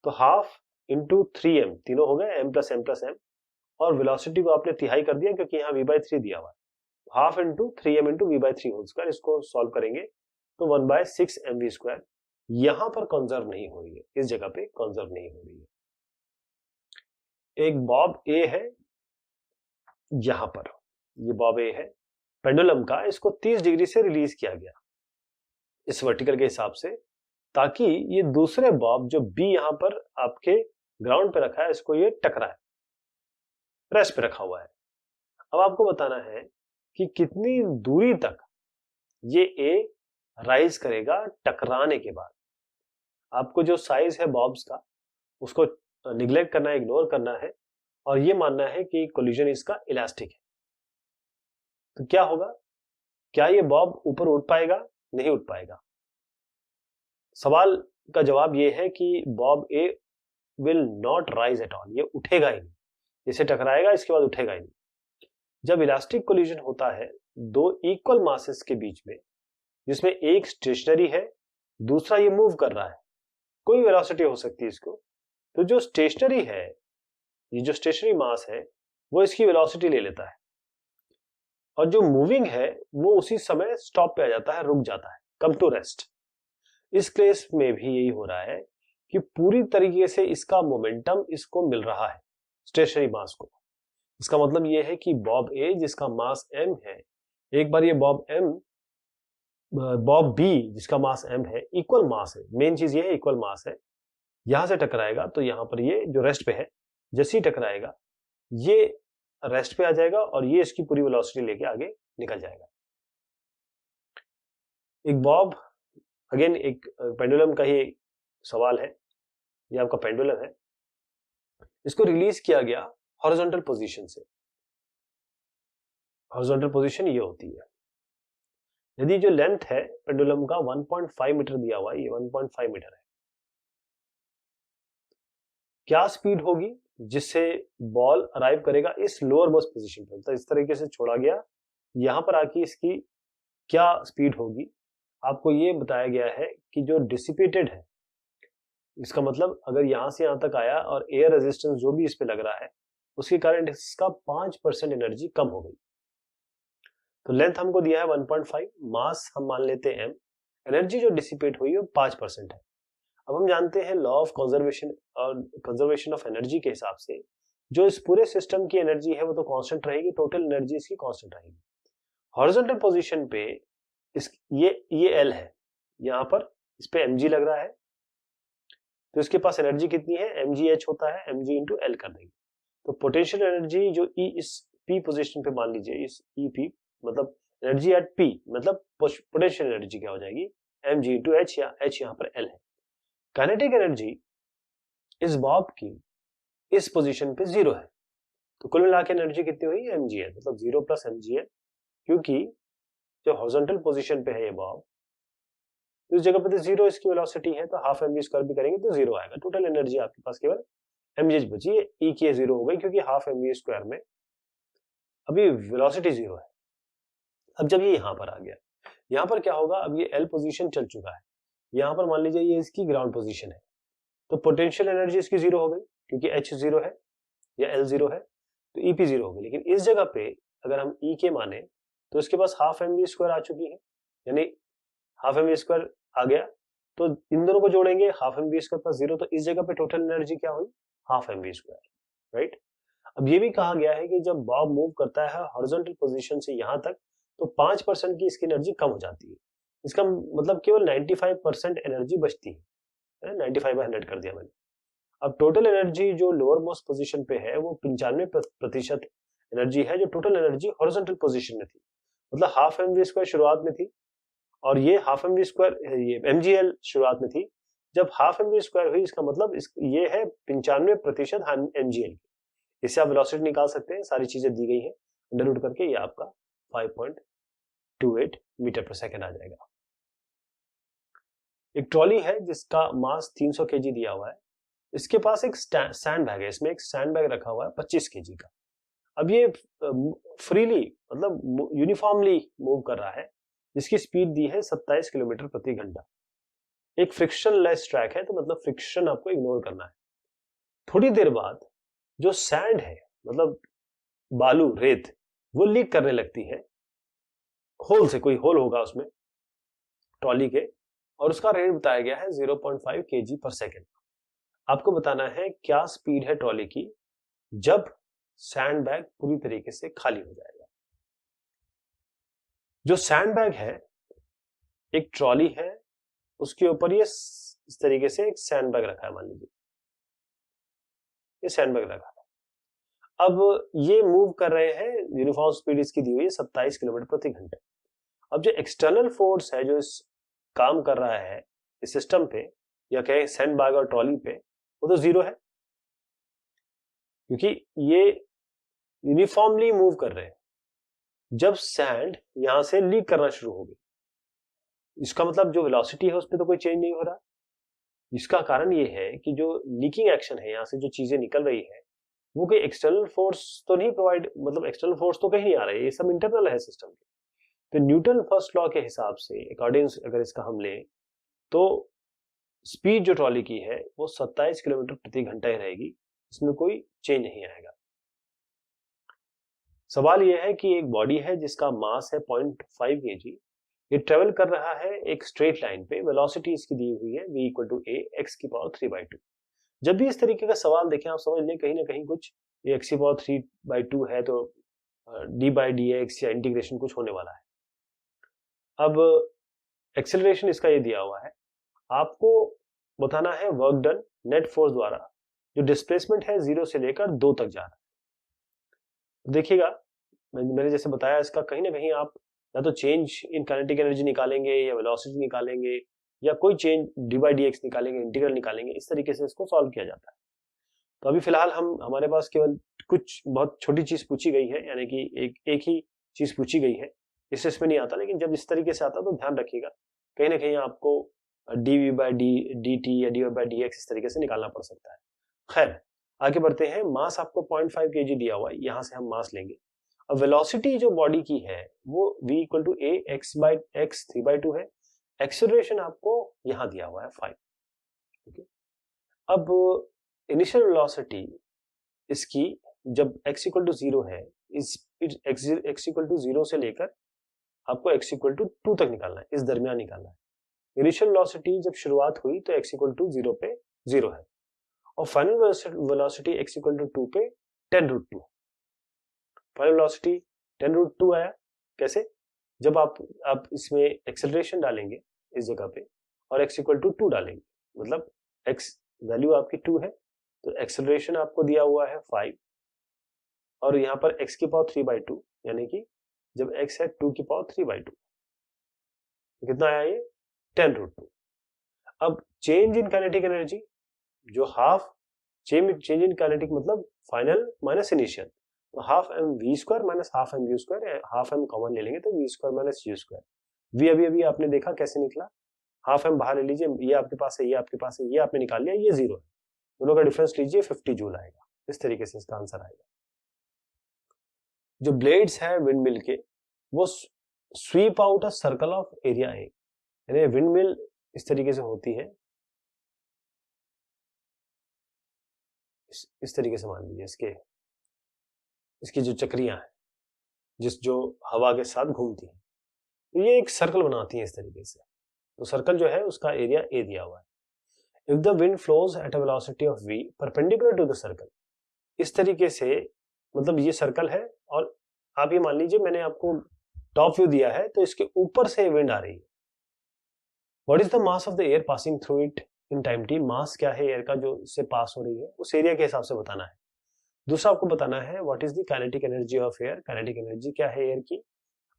तो हाफ इंटू 3m, तीनों हो गए m+m+m और वेलोसिटी को आपने तिहाई कर दिया क्योंकि यहाँ v/3 दिया हुआ है। Half into 3m into v/3 whole square, इसको सॉल्व करेंगे तो 1/6 mv²। यहां पर कंजर्व नहीं हो रही है, इस जगह पे कंजर्व नहीं हो रही है। एक बॉब ए है यहां पर, ये बॉब ए है पेंडुलम का, इसको 30 डिग्री से रिलीज किया गया इस वर्टिकल के हिसाब से, ताकि ये दूसरे बॉब जो बी यहां पर आपके ग्राउंड पे रखा है इसको ये टकराए, रेस्ट पे रखा हुआ है। अब आपको बताना है कि कितनी दूरी तक ये ए राइज करेगा टकराने के बाद। आपको जो साइज है बॉब्स का उसको निग्लेक्ट करना है, इग्नोर करना है और ये मानना है कि कोलिजन इसका इलास्टिक है। तो क्या होगा, क्या ये बॉब ऊपर उठ पाएगा? नहीं उठ पाएगा। सवाल का जवाब ये है कि Bob A will not rise at all, ये उठेगा ही नहीं, इसे टकराएगा इसके बाद उठेगा ही नहीं। जब इलास्टिक कोलिजन होता है दो इक्वल मासेस के बीच में, जिसमें एक स्टेशनरी है दूसरा ये मूव कर रहा है, कोई वेलोसिटी हो सकती है इसको, तो जो स्टेशनरी है, ये जो स्टेशनरी मास है वो इसकी वेलोसिटी ले लेता है और जो मूविंग है वो उसी समय स्टॉप पे आ जाता है, रुक जाता है, कम टू रेस्ट। इस केस में भी यही हो रहा है कि पूरी तरीके से इसका मोमेंटम इसको मिल रहा है स्टेशनरी मास को। इसका मतलब यह है कि बॉब ए जिसका मास m है, एक बार ये बॉब बी जिसका मास m है, इक्वल मास है, मेन चीज ये है इक्वल मास है, यहां से टकराएगा तो यहां पर ये जो रेस्ट पे है जैसे ही टकराएगा ये रेस्ट पे आ जाएगा और ये इसकी पूरी वेलोसिटी लेके आगे निकल जाएगा। एक बॉब, अगेन एक पेंडुलम का ही सवाल है, ये आपका पेंडुलम है, इसको रिलीज किया गया हॉरिजॉन्टल पोजीशन से। हॉरिजॉन्टल पोजीशन ये होती है, यदि जो लेंथ है पेंडुलम का 1.5 मीटर दिया हुआ है, ये 1.5 मीटर है, क्या स्पीड होगी जिससे बॉल अराइव करेगा इस लोअर मोस्ट पोजीशन पे, तो इस तरीके से छोड़ा गया, यहां पर आके इसकी क्या स्पीड होगी आपको ये बताया गया है कि जो डिसिपेटेड है, इसका मतलब अगर यहां से यहां तक आया और एयर रेजिस्टेंस जो भी इस पे लग रहा है उसके कारण इसका 5% एनर्जी कम हो गई। तो लेंथ हमको दिया है 1.5, मास हम मान लेते हैं m, एनर्जी जो डिसिपेट हुई है 5% है। अब हम जानते हैं लॉ ऑफ कंजर्वेशन और कंजर्वेशन ऑफ एनर्जी के हिसाब से जो इस पूरे सिस्टम की एनर्जी है वो तो कांस्टेंट रहेगी, टोटल एनर्जी इसकी कांस्टेंट रहेगी। हॉरिजॉन्टल पोजीशन पे ये एल है, यहां पर इस पे mg लग रहा है, तो इसके पास एनर्जी कितनी है, mgh होता है, mg इंटू एल कर देंगे। तो पोटेंशियल एनर्जी जो ई इस p पोजीशन पे मान लीजिए, इस ई पी मतलब एनर्जी एट p मतलब पोटेंशियल एनर्जी क्या हो जाएगी, mg इंटू एच, या h यहाँ पर l है। काइनेटिक एनर्जी इस बॉब की इस पोजीशन पे 0 है, तो कुल मिला के एनर्जी कितनी हुई, mgl, मतलब 0 प्लस mgl, क्योंकि जो हॉरिजॉन्टल पोजीशन पे है ये बॉब, इस जगह पे तो 0 इसकी वेलोसिटी है, तो हाफ mv स्क्वायर भी करेंगे तो 0 आएगा। टोटल एनर्जी आपके पास केवल mgh बची है, e की 0 हो गई क्योंकि हाफ mv स्क्वायर में अभी वेलोसिटी 0 है। अब जब ये यहां पर आ गया, यहां पर क्या होगा, अब ये l पोजीशन चल चुका है, यहां पर मान लीजिए ये इसकी ग्राउंड पोजीशन है, तो पोटेंशियल एनर्जी इसकी 0 हो गई क्योंकि h 0 है या l 0 है, तो EP 0 हो गई। लेकिन इस जगह पे अगर हम E के माने तो इसके पास हाफ mv स्क्वायर आ चुकी है, यानी हाफ mv स्क्वायर आ गया, तो इन दोनों को जोड़ेंगे, हाफ mv स्क्वायर प्लस 0, तो इस जगह पे टोटल एनर्जी क्या हुई, हाफ mv स्क्वायर, राइट। अब ये भी कहा गया है कि जब बॉब मूव करता है हॉरिजॉन्टल पोजीशन से यहां तक, तो 5% की इसकी एनर्जी कम हो जाती है, इसका मतलब केवल 95% एनर्जी बचती है, 95/100 कर दिया मैंने। अब टोटल एनर्जी जो लोअर मोस्ट पोजीशन पे है वो 95% एनर्जी है जो टोटल एनर्जी हॉरिजॉन्टल पोजीशन में थी, मतलब हाफ mv स्क्वायर शुरुआत में थी और ये हाफ mv स्क्वायर, ये mgl शुरुआत में थी। जब हाफ mv स्क्वायर हुई इसका मतलब ये है 95% mgl। इससे आप वेलोसिटी निकाल सकते हैं, सारी चीजें दी गई हैं, अंडर रूट करके ये आपका 5.28 मीटर पर सेकेंड आ जाएगा। एक ट्रॉली है जिसका मास 300 kg दिया हुआ है, इसके पास एक सैंड बैग है, इसमें एक सैंड बैग रखा हुआ है 25 kg का। अब ये फ्रीली मतलब यूनिफॉर्मली मूव कर रहा है, जिसकी स्पीड दी है 27 किलोमीटर प्रति घंटा। एक फ्रिक्शन लेस ट्रैक है, तो मतलब फ्रिक्शन आपको इग्नोर करना है। थोड़ी देर बाद जो सैंड है मतलब बालू रेत, वो लीक करने लगती है होल से, कोई होल होगा उसमें ट्रॉली के, और उसका रेट बताया गया है 0.5 kg पर सेकेंड। आपको बताना है क्या स्पीड है ट्रॉली की जब सैंड बैग पूरी तरीके से खाली हो जाएगा। जो सैंड बैग है, एक ट्रॉली है, उसके ऊपर ये इस तरीके से एक सैंड बैग रखा है, मान लीजिए ये सैंड बैग रखा है। अब ये मूव कर रहे हैं, यूनिफॉर्म स्पीड इसकी दी हुई है 27 किलोमीटर प्रति घंटे। अब जो एक्सटर्नल फोर्स है जो इस काम कर रहा है इस सिस्टम पे या कहें सैंड बैग और ट्रॉली पे, वो तो 0 है क्योंकि ये यूनिफॉर्मली मूव कर रहे हैं। जब सैंड यहां से लीक करना शुरू हो गई, इसका मतलब जो वेलोसिटी है उस पर तो कोई चेंज नहीं हो रहा। इसका कारण ये है कि जो लीकिंग एक्शन है, यहां से जो चीजें निकल रही है वो कोई एक्सटर्नल फोर्स तो नहीं प्रोवाइड, मतलब एक्सटर्नल फोर्स तो कहीं नहीं आ रही है, ये सब इंटरनल है सिस्टम के। तो न्यूटन फर्स्ट लॉ के हिसाब से अकॉर्डिंग अगर इसका हम लें तो स्पीड जो ट्रॉली की है वो 27 किलोमीटर प्रति घंटा ही रहेगी, इसमें कोई चेंज नहीं आएगा। सवाल यह है कि एक बॉडी है जिसका मास है 0.5 kg, ये ट्रेवल कर रहा है एक स्ट्रेट लाइन पे, वेलोसिटी इसकी दी हुई है v = a x⁻3/2। जब भी इस तरीके का सवाल देखें आप समझ लें कहीं ना कहीं कुछ ये x⁻3/2 है तो d/dx या इंटीग्रेशन कुछ होने वाला है। अब एक्सेलरेशन इसका ये दिया हुआ है, आपको बताना है वर्क डन नेट फोर्स द्वारा, जो डिस्प्लेसमेंट है 0 से लेकर 2 तक जा रहा है। तो देखिएगा मैंने जैसे बताया, इसका कहीं ना कहीं आप या तो चेंज इन काइनेटिक एनर्जी निकालेंगे या वेलोसिटी निकालेंगे या कोई change D by D x निकालेंगे, इंटीग्रल निकालेंगे, इस तरीके से इसको सॉल्व किया जाता है। तो अभी फिलहाल हमारे पास केवल कुछ बहुत छोटी चीज पूछी गई है, यानी कि एक ही चीज पूछी गई है, इसमें नहीं आता, लेकिन जब इस तरीके से आता तो ध्यान रखिएगा कहीं ना कहीं आपको डी बाई डी टी या डी बाई डी एक्स इस तरीके से निकालना पड़ सकता है। खैर आगे बढ़ते हैं। मास आपको 0.5 kg दिया हुआ है, यहां से हम मास लेंगे। अब वेलोसिटी जो बॉडी की है वो v equal to a x by x 3/2 है। एक्सेलरेशन आपको यहां दिया हुआ है 5। ओके, अब इनिशियल वेलोसिटी इसकी जब x इक्वल टू 0 है, इस x इक्वल टू 0 से लेकर आपको x इक्वल टू 2 तक निकालना है, इस दरमियान निकालना है। इनिशियल वेलोसिटी जब शुरुआत हुई तो x इक्वल टू 0 पे 0 है और final velocity x equal to 2 पे 10√2। फाइनल वेलोसिटी 10√2 आया। कैसे? जब आप इसमें एक्सेलरेशन डालेंगे इस जगह पे और x इक्वल टू 2 डालेंगे, मतलब x वैल्यू आपकी 2 है तो एक्सेलरेशन आपको दिया हुआ है 5 और यहाँ पर x की पावर 3/2, यानी कि जब x है 2 की पावर 3/2, कितना आया ये 10√2। अब चेंज इन काइनेटिक एनर्जी जो हाफ चेंज इन काइनेटिक मतलब फाइनल माइनस इनिशियल, तो half m v square minus half m u square, half m common ले लेंगे तो v square minus u square. V अभी आपने देखा कैसे निकला, हाफ एम बाहर ले लीजिए, ये आपके पास है, ये आपके पास है, ये आपने निकाल लिया, ये 0 है, दोनों का डिफरेंस लीजिए 50 जूल आएगा। इस तरीके से इसका आंसर आएगा। जो ब्लेड्स है विंड मिल के वो SVEEP out a circle of area A, यानी विंड मिल इस तरीके से होती है, इस तरीके से मान लीजिए इसकी जो चक्रियां हैं जो हवा के साथ घूमती हैं, तो ये एक सर्कल बनाती है इस तरीके से। तो सर्कल जो है उसका एरिया ए दिया हुआ है। If the wind flows at a velocity of v perpendicular to the circle, इस तरीके से मतलब ये सर्कल है और आप ये मान लीजिए मैंने आपको टॉप व्यू दिया है तो इसके ऊपर से विंड आ रही है। What is the mass of the air passing through it in time t, मास क्या है एयर का जो इससे पास हो रही है उस एरिया के हिसाब से बताना है। दूसरा आपको बताना है what is the kinetic energy of air, kinetic energy क्या है एयर की।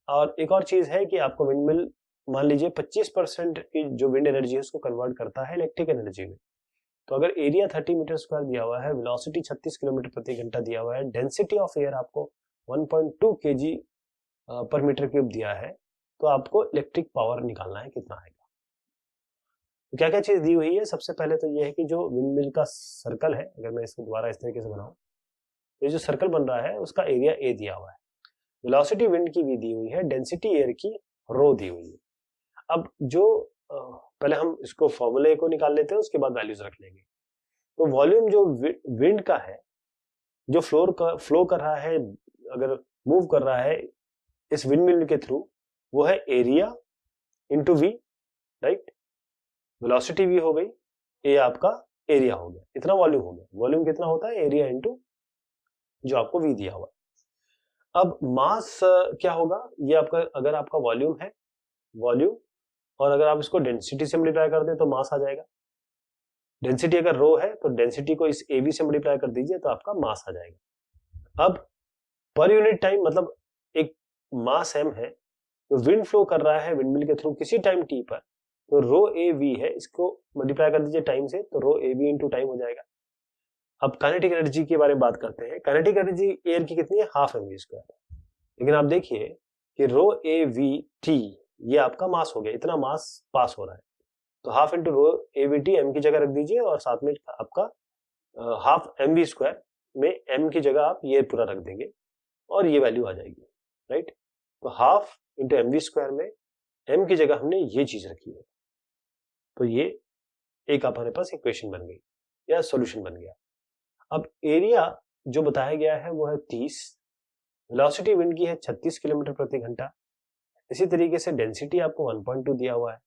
और एक और चीज है कि आपको विंडमिल मान लीजिए 25% की जो विंड एनर्जी है उसको कन्वर्ट करता है इलेक्ट्रिक एनर्जी में। तो अगर एरिया 30 मीटर स्क्वायर दिया हुआ है, वेलोसिटी 36 किलोमीटर प्रति घंटा दिया हुआ है, डेंसिटी ऑफ एयर आपको 1.2 kg पर मीटर क्यूब दिया है, तो आपको इलेक्ट्रिक पावर निकालना है कितना आएगा। तो क्या क्या चीज दी हुई है, सबसे पहले तो ये है कि जो विंडमिल का सर्कल है, अगर मैं इसको दोबारा इस तरीके से बनाऊं, ये जो सर्कल बन रहा है उसका एरिया ए दिया हुआ है, वेलोसिटी विंड की भी दी हुई है, डेंसिटी एयर की रो दी हुई है। अब जो पहले हम इसको फॉर्मूले को निकाल लेते हैं, उसके बाद वैल्यूज रख लेंगे। तो वॉल्यूम जो विंड का है जो फ्लो कर रहा है, अगर मूव कर रहा है इस विंड मिल के थ्रू, वो है area into v, right. Velocity v हो गई, ए आपका एरिया हो गया, इतना वॉल्यूम हो गया। वॉल्यूम कितना होता है, एरिया इंटू जो आपको वी दिया हुआ। अब मास क्या होगा, ये आपका अगर आपका वॉल्यूम है, वॉल्यूम, और अगर आप इसको डेंसिटी से मल्टीप्लाई कर दें तो मास आ जाएगा। डेंसिटी अगर रो है तो डेंसिटी को इस एवी से मल्टीप्लाई कर दीजिए तो आपका मास आ जाएगा। अब पर यूनिट टाइम मतलब एक मास m है तो विंड फ्लो कर रहा है विंडमिल के थ्रू किसी टाइम t पर, तो रो ए वी है, इसको मल्टीप्लाई कर दीजिए टाइम से तो रो ए वी इंटू टाइम हो जाएगा। अब काइनेटिक एनर्जी के बारे में बात करते हैं। काइनेटिक एनर्जी एयर की कितनी है, हाफ एम वी स्क्वायर। लेकिन आप देखिए कि रो ए वी टी ये आपका मास हो गया, इतना मास पास हो रहा है, तो half into rho A v t m की जगह रख दीजिए और साथ में आपका हाफ एम वी स्क्वायर में एम की जगह आप ये पूरा रख देंगे और ये वैल्यू आ जाएगी, राइट। तो half into m v square में एम की जगह हमने ये चीज रखी है, तो ये एक हमारे पास इक्वेशन बन गई या सॉल्यूशन बन गया। अब एरिया जो बताया गया है वो है 30, वेलोसिटी विंड की है 36 किलोमीटर प्रति घंटा, इसी तरीके से डेंसिटी आपको 1.2 दिया हुआ है।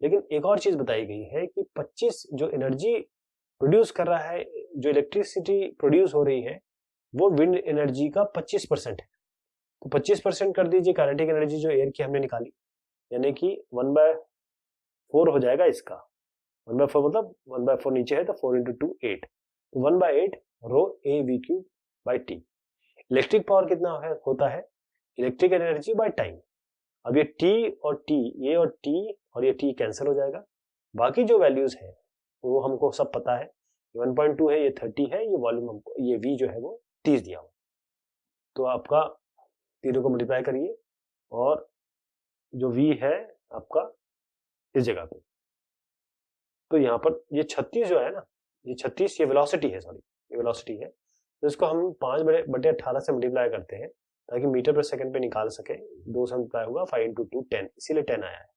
लेकिन एक और चीज बताई गई है कि 25 जो एनर्जी प्रोड्यूस कर रहा है, जो इलेक्ट्रिसिटी प्रोड्यूस हो रही है वो विंड एनर्जी का 25% है। तो 25% कर दीजिए काइनेटिक एनर्जी जो एयर की हमने निकाली, यानी कि 1/4 हो जाएगा इसका। 1/4 मतलब 1/4 नीचे है तो 4 इंटू 2 8, तो 1/8 rho A v cube by t. Electric power कितना होता है, इलेक्ट्रिक एनर्जी बाय टाइम। अब ये टी और टी, ये और टी और ये टी कैंसिल हो जाएगा, बाकी जो वैल्यूज है वो हमको सब पता है, 1.2 है, ये 30 है, ये वॉल्यूम हमको, ये v जो है वो 30 दिया हुआ। तो आपका तीनों को मल्टीप्लाई करिए और जो v है आपका इस जगह पे, तो यहाँ पर ये 36 जो है ना, ये 36 ये वेलोसिटी है, सॉरी ये वेलोसिटी है, तो इसको हम 5/18 से मल्टीप्लाई करते हैं ताकि मीटर पर सेकंड पे निकाल सके। 2 से मल्टीप्लाई होगा, 5 × 2 10, इसीलिए 10 आया है।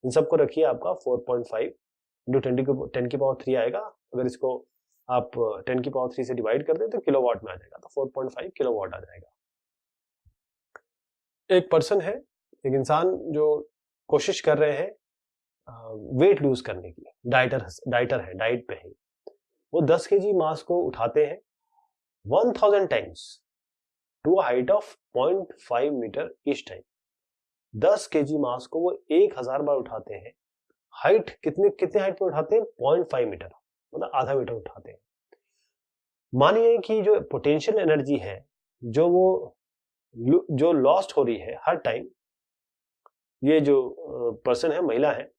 इन सबको रखिए, आपका 4.5 × 10 की पावर 3 आएगा। अगर इसको आप 10 की पावर 3 से डिवाइड कर दें तो किलोवाट में आ जाएगा, तो 4.5 किलोवाट आ जाएगा। एक पर्सन है, एक इंसान जो कोशिश कर रहे हैं वेट लूज करने की, डाइटर है, डाइट पे है, वो 10 kg मास को उठाते हैं 1000 times to a height of 0.5 metre each time. 10 kg mass को वो 1000 बार उठाते हैं। हाइट कितने हाइट पे उठाते हैं, 0.5 मीटर, मतलब आधा मीटर उठाते हैं। मानिए कि जो पोटेंशियल एनर्जी है जो लॉस्ट हो रही है हर टाइम, ये जो पर्सन है, महिला है,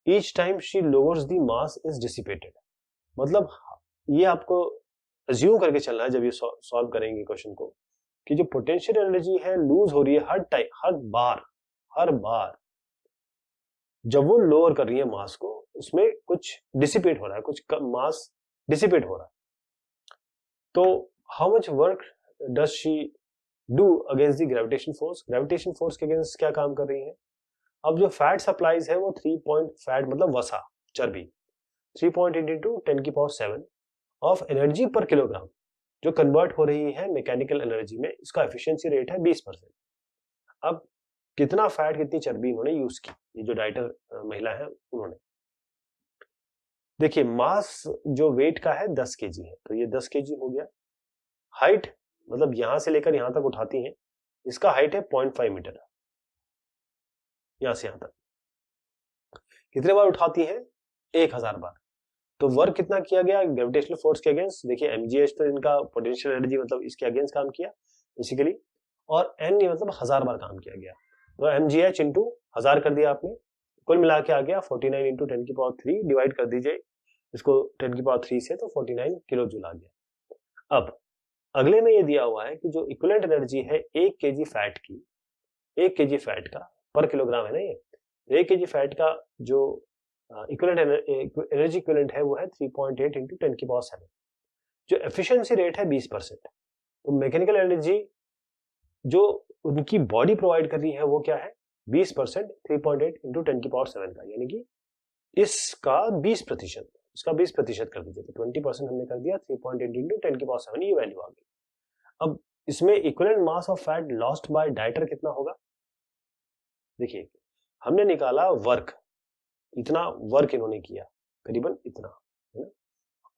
each time she lowers the mass is dissipated. मतलब ये आपको अज्यूम करके चलना है जब ये सॉल्व करेंगे क्वेश्चन को, कि जो पोटेंशियल एनर्जी है लूज हो रही है हर बार जब वो लोअर कर रही है मास को, उसमें कुछ डिसिपेट हो रहा है, कुछ मास डिसिपेट हो रहा है। तो how much work does she do against the gravitation force? Gravitation force के अगेंस्ट क्या काम कर रही है? अब जो फैट सप्लाईज है वो 3 फैट मतलब वसा, चर्बी, 3.8 × 10⁻⁷ ऑफ एनर्जी पर किलोग्राम जो कन्वर्ट हो रही है मैकेनिकल एनर्जी में। इसका एफिशिएंसी रेट है 20%। अब कितना फैट, कितनी चर्बी इन्होंने यूज की, ये जो डाइटर महिला है उन्होंने, देखिए मास जो वेट का है 10 kg है, तो ये 10 kg हो गया। हाइट मतलब यहां से लेकर यहां तक उठाती है, इसका हाइट है 0.5 मीटर, यहां से यहां तक कितने बार उठाती है, 1000 बार। तो वर्क कितना किया गया ग्रेविटेशनल फोर्स के अगेंस्ट? देखिए mgh तो इनका पोटेंशियल एनर्जी, मतलब इसके अगेंस्ट काम किया बेसिकली, और n ये मतलब 1000 बार काम किया गया, तो mgh इंटू 1000 कर दिया आपने, कुल मिला के आ गया 49 × 10⁻³ डिवाइड कर दीजिए इसको 10⁻³ से, तो 49 किलो जूल आ गया। अब अगले में ये दिया हुआ है कि जो इक्विवेलेंट एनर्जी है 1 kg फैट की, 1 kg फैट का पर किलोग्राम है ना, ये 1 kg फैट का जो एनर्जी इक्विवेलेंट है वो है 3.8 × 10⁻⁷। जो एफिशिएंसी रेट है 20%। तो मैकेनिकल एनर्जी जो उनकी बॉडी प्रोवाइड कर रही है वो क्या है, 20%, 3.8 × 10⁻⁷ का, यानी कि इसका 20%, इसका 20% कर दीजिए, तो 20% हमने कर दिया, 3.8 × 10⁻⁷, ये वैल्यू आ गई। अब इसमें equivalent mass of fat lost by dieter कितना होगा? देखिए हमने निकाला वर्क, इतना वर्क इन्होंने किया, करीबन इतना है ना,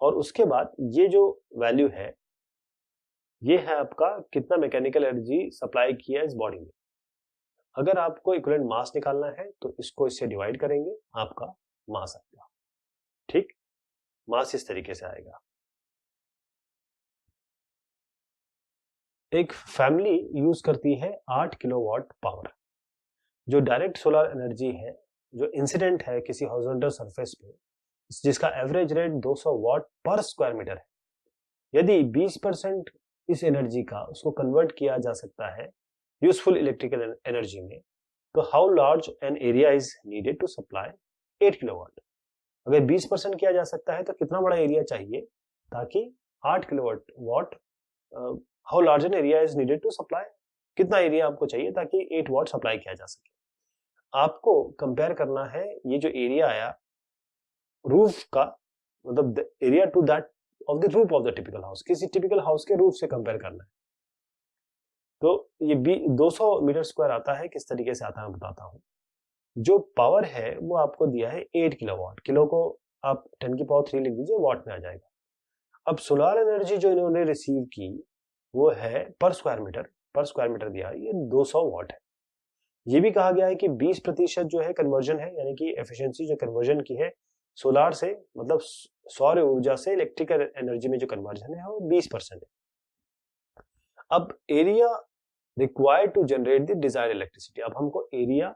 और उसके बाद ये जो वैल्यू है ये है आपका कितना मैकेनिकल एनर्जी सप्लाई किया इस बॉडी में। अगर आपको इक्विवेलेंट मास निकालना है तो इसको इससे डिवाइड करेंगे, आपका मास आएगा। ठीक, मास इस तरीके से आएगा। एक फैमिली यूज करती है 8 किलोवाट पावर। जो डायरेक्ट सोलर एनर्जी है, जो इंसिडेंट है किसी हॉरिजॉन्टल सरफेस पे, जिसका एवरेज रेट 200 वाट पर स्क्वायर मीटर है, यदि 20% इस एनर्जी का उसको कन्वर्ट किया जा सकता है यूजफुल इलेक्ट्रिकल एनर्जी में, तो how large an area is needed to supply 8 kilowatt? अगर 20% किया जा सकता है तो कितना बड़ा एरिया चाहिए ताकि 8 kilowatt how large an area is needed to supply, कितना एरिया आपको चाहिए ताकि 8 वाट सप्लाई किया जा सके? आपको कंपेयर करना है ये जो एरिया आया रूफ का, मतलब area to that of the roof of the typical house, किसी टिपिकल हाउस के रूफ से कंपेयर करना है। तो ये 200 मीटर स्क्वायर आता है, किस तरीके से आता है मैं बताता हूं। जो पावर है वो आपको दिया है 8 किलोवाट, किलो को आप 10⁻³ लिख दीजिए, वाट में आ जाएगा। अब सोलर एनर्जी जो इन्होंने रिसीव की वो है पर स्क्वायर मीटर दिया है, ये 200 वाट है। ये भी कहा गया है कि 20% जो है कन्वर्जन है, यानी कि एफिशिएंसी जो कन्वर्जन की है सोलार से, मतलब सौर ऊर्जा से इलेक्ट्रिकल एनर्जी में जो कन्वर्जन है वो 20% है। अब area required to generate the desired electricity, अब हमको एरिया,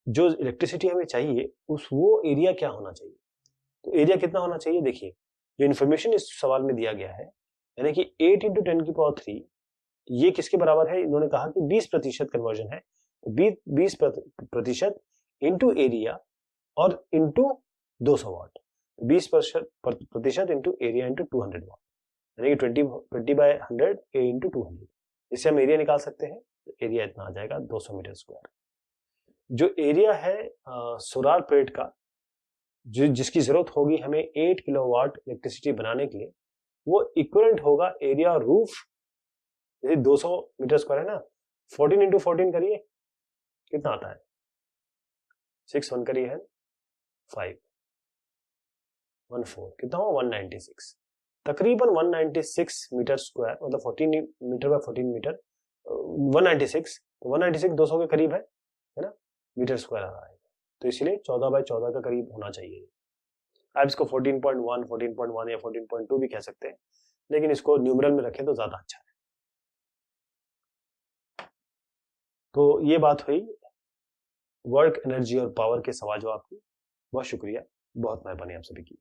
जो इलेक्ट्रिसिटी हमें चाहिए उस वो एरिया क्या होना चाहिए, तो एरिया कितना होना चाहिए, देखिए जो इन्फॉर्मेशन इस सवाल में दिया गया है, यानी कि 8 × 10⁻³ ये किसके बराबर है, इन्होंने कहा कि 20% कन्वर्जन है, तो 20% इंटू एरिया और इंटू 200 वाट, 20% इंटू एरिया इंटू 200 वाट, यानी कि 20/100 इंटू 200, इससे हम एरिया निकाल सकते हैं, एरिया इतना आ जाएगा 200 मीटर स्क्वायर। जो एरिया है सोलार प्लेट का, जिसकी जरूरत होगी हमें 8 किलोवाट इलेक्ट्रिसिटी बनाने के लिए, वो इक्विवेलेंट होगा एरिया रूफ, यदि 200 मीटर स्क्वायर है ना, 14 इंटू 14 करिए कितना आता है, 6 1 करिए है 5 1 4 कितना हो 196, तकरीबन 196 मीटर स्क्वायर, मतलब 14 मीटर बाय 14 मीटर 196, तो 196 200 के करीब है ना, मीटर स्क्वायर आ रहा है, तो इसलिए 14/14 का करीब होना चाहिए। आप इसको 14.1 14.1 या 14.2 भी कह सकते हैं, लेकिन इसको न्यूमरल में रखें तो ज्यादा अच्छा है। तो ये बात हुई वर्क, एनर्जी और पावर के सवाल जवाब की। बहुत शुक्रिया, बहुत मेहरबानी आप सभी की।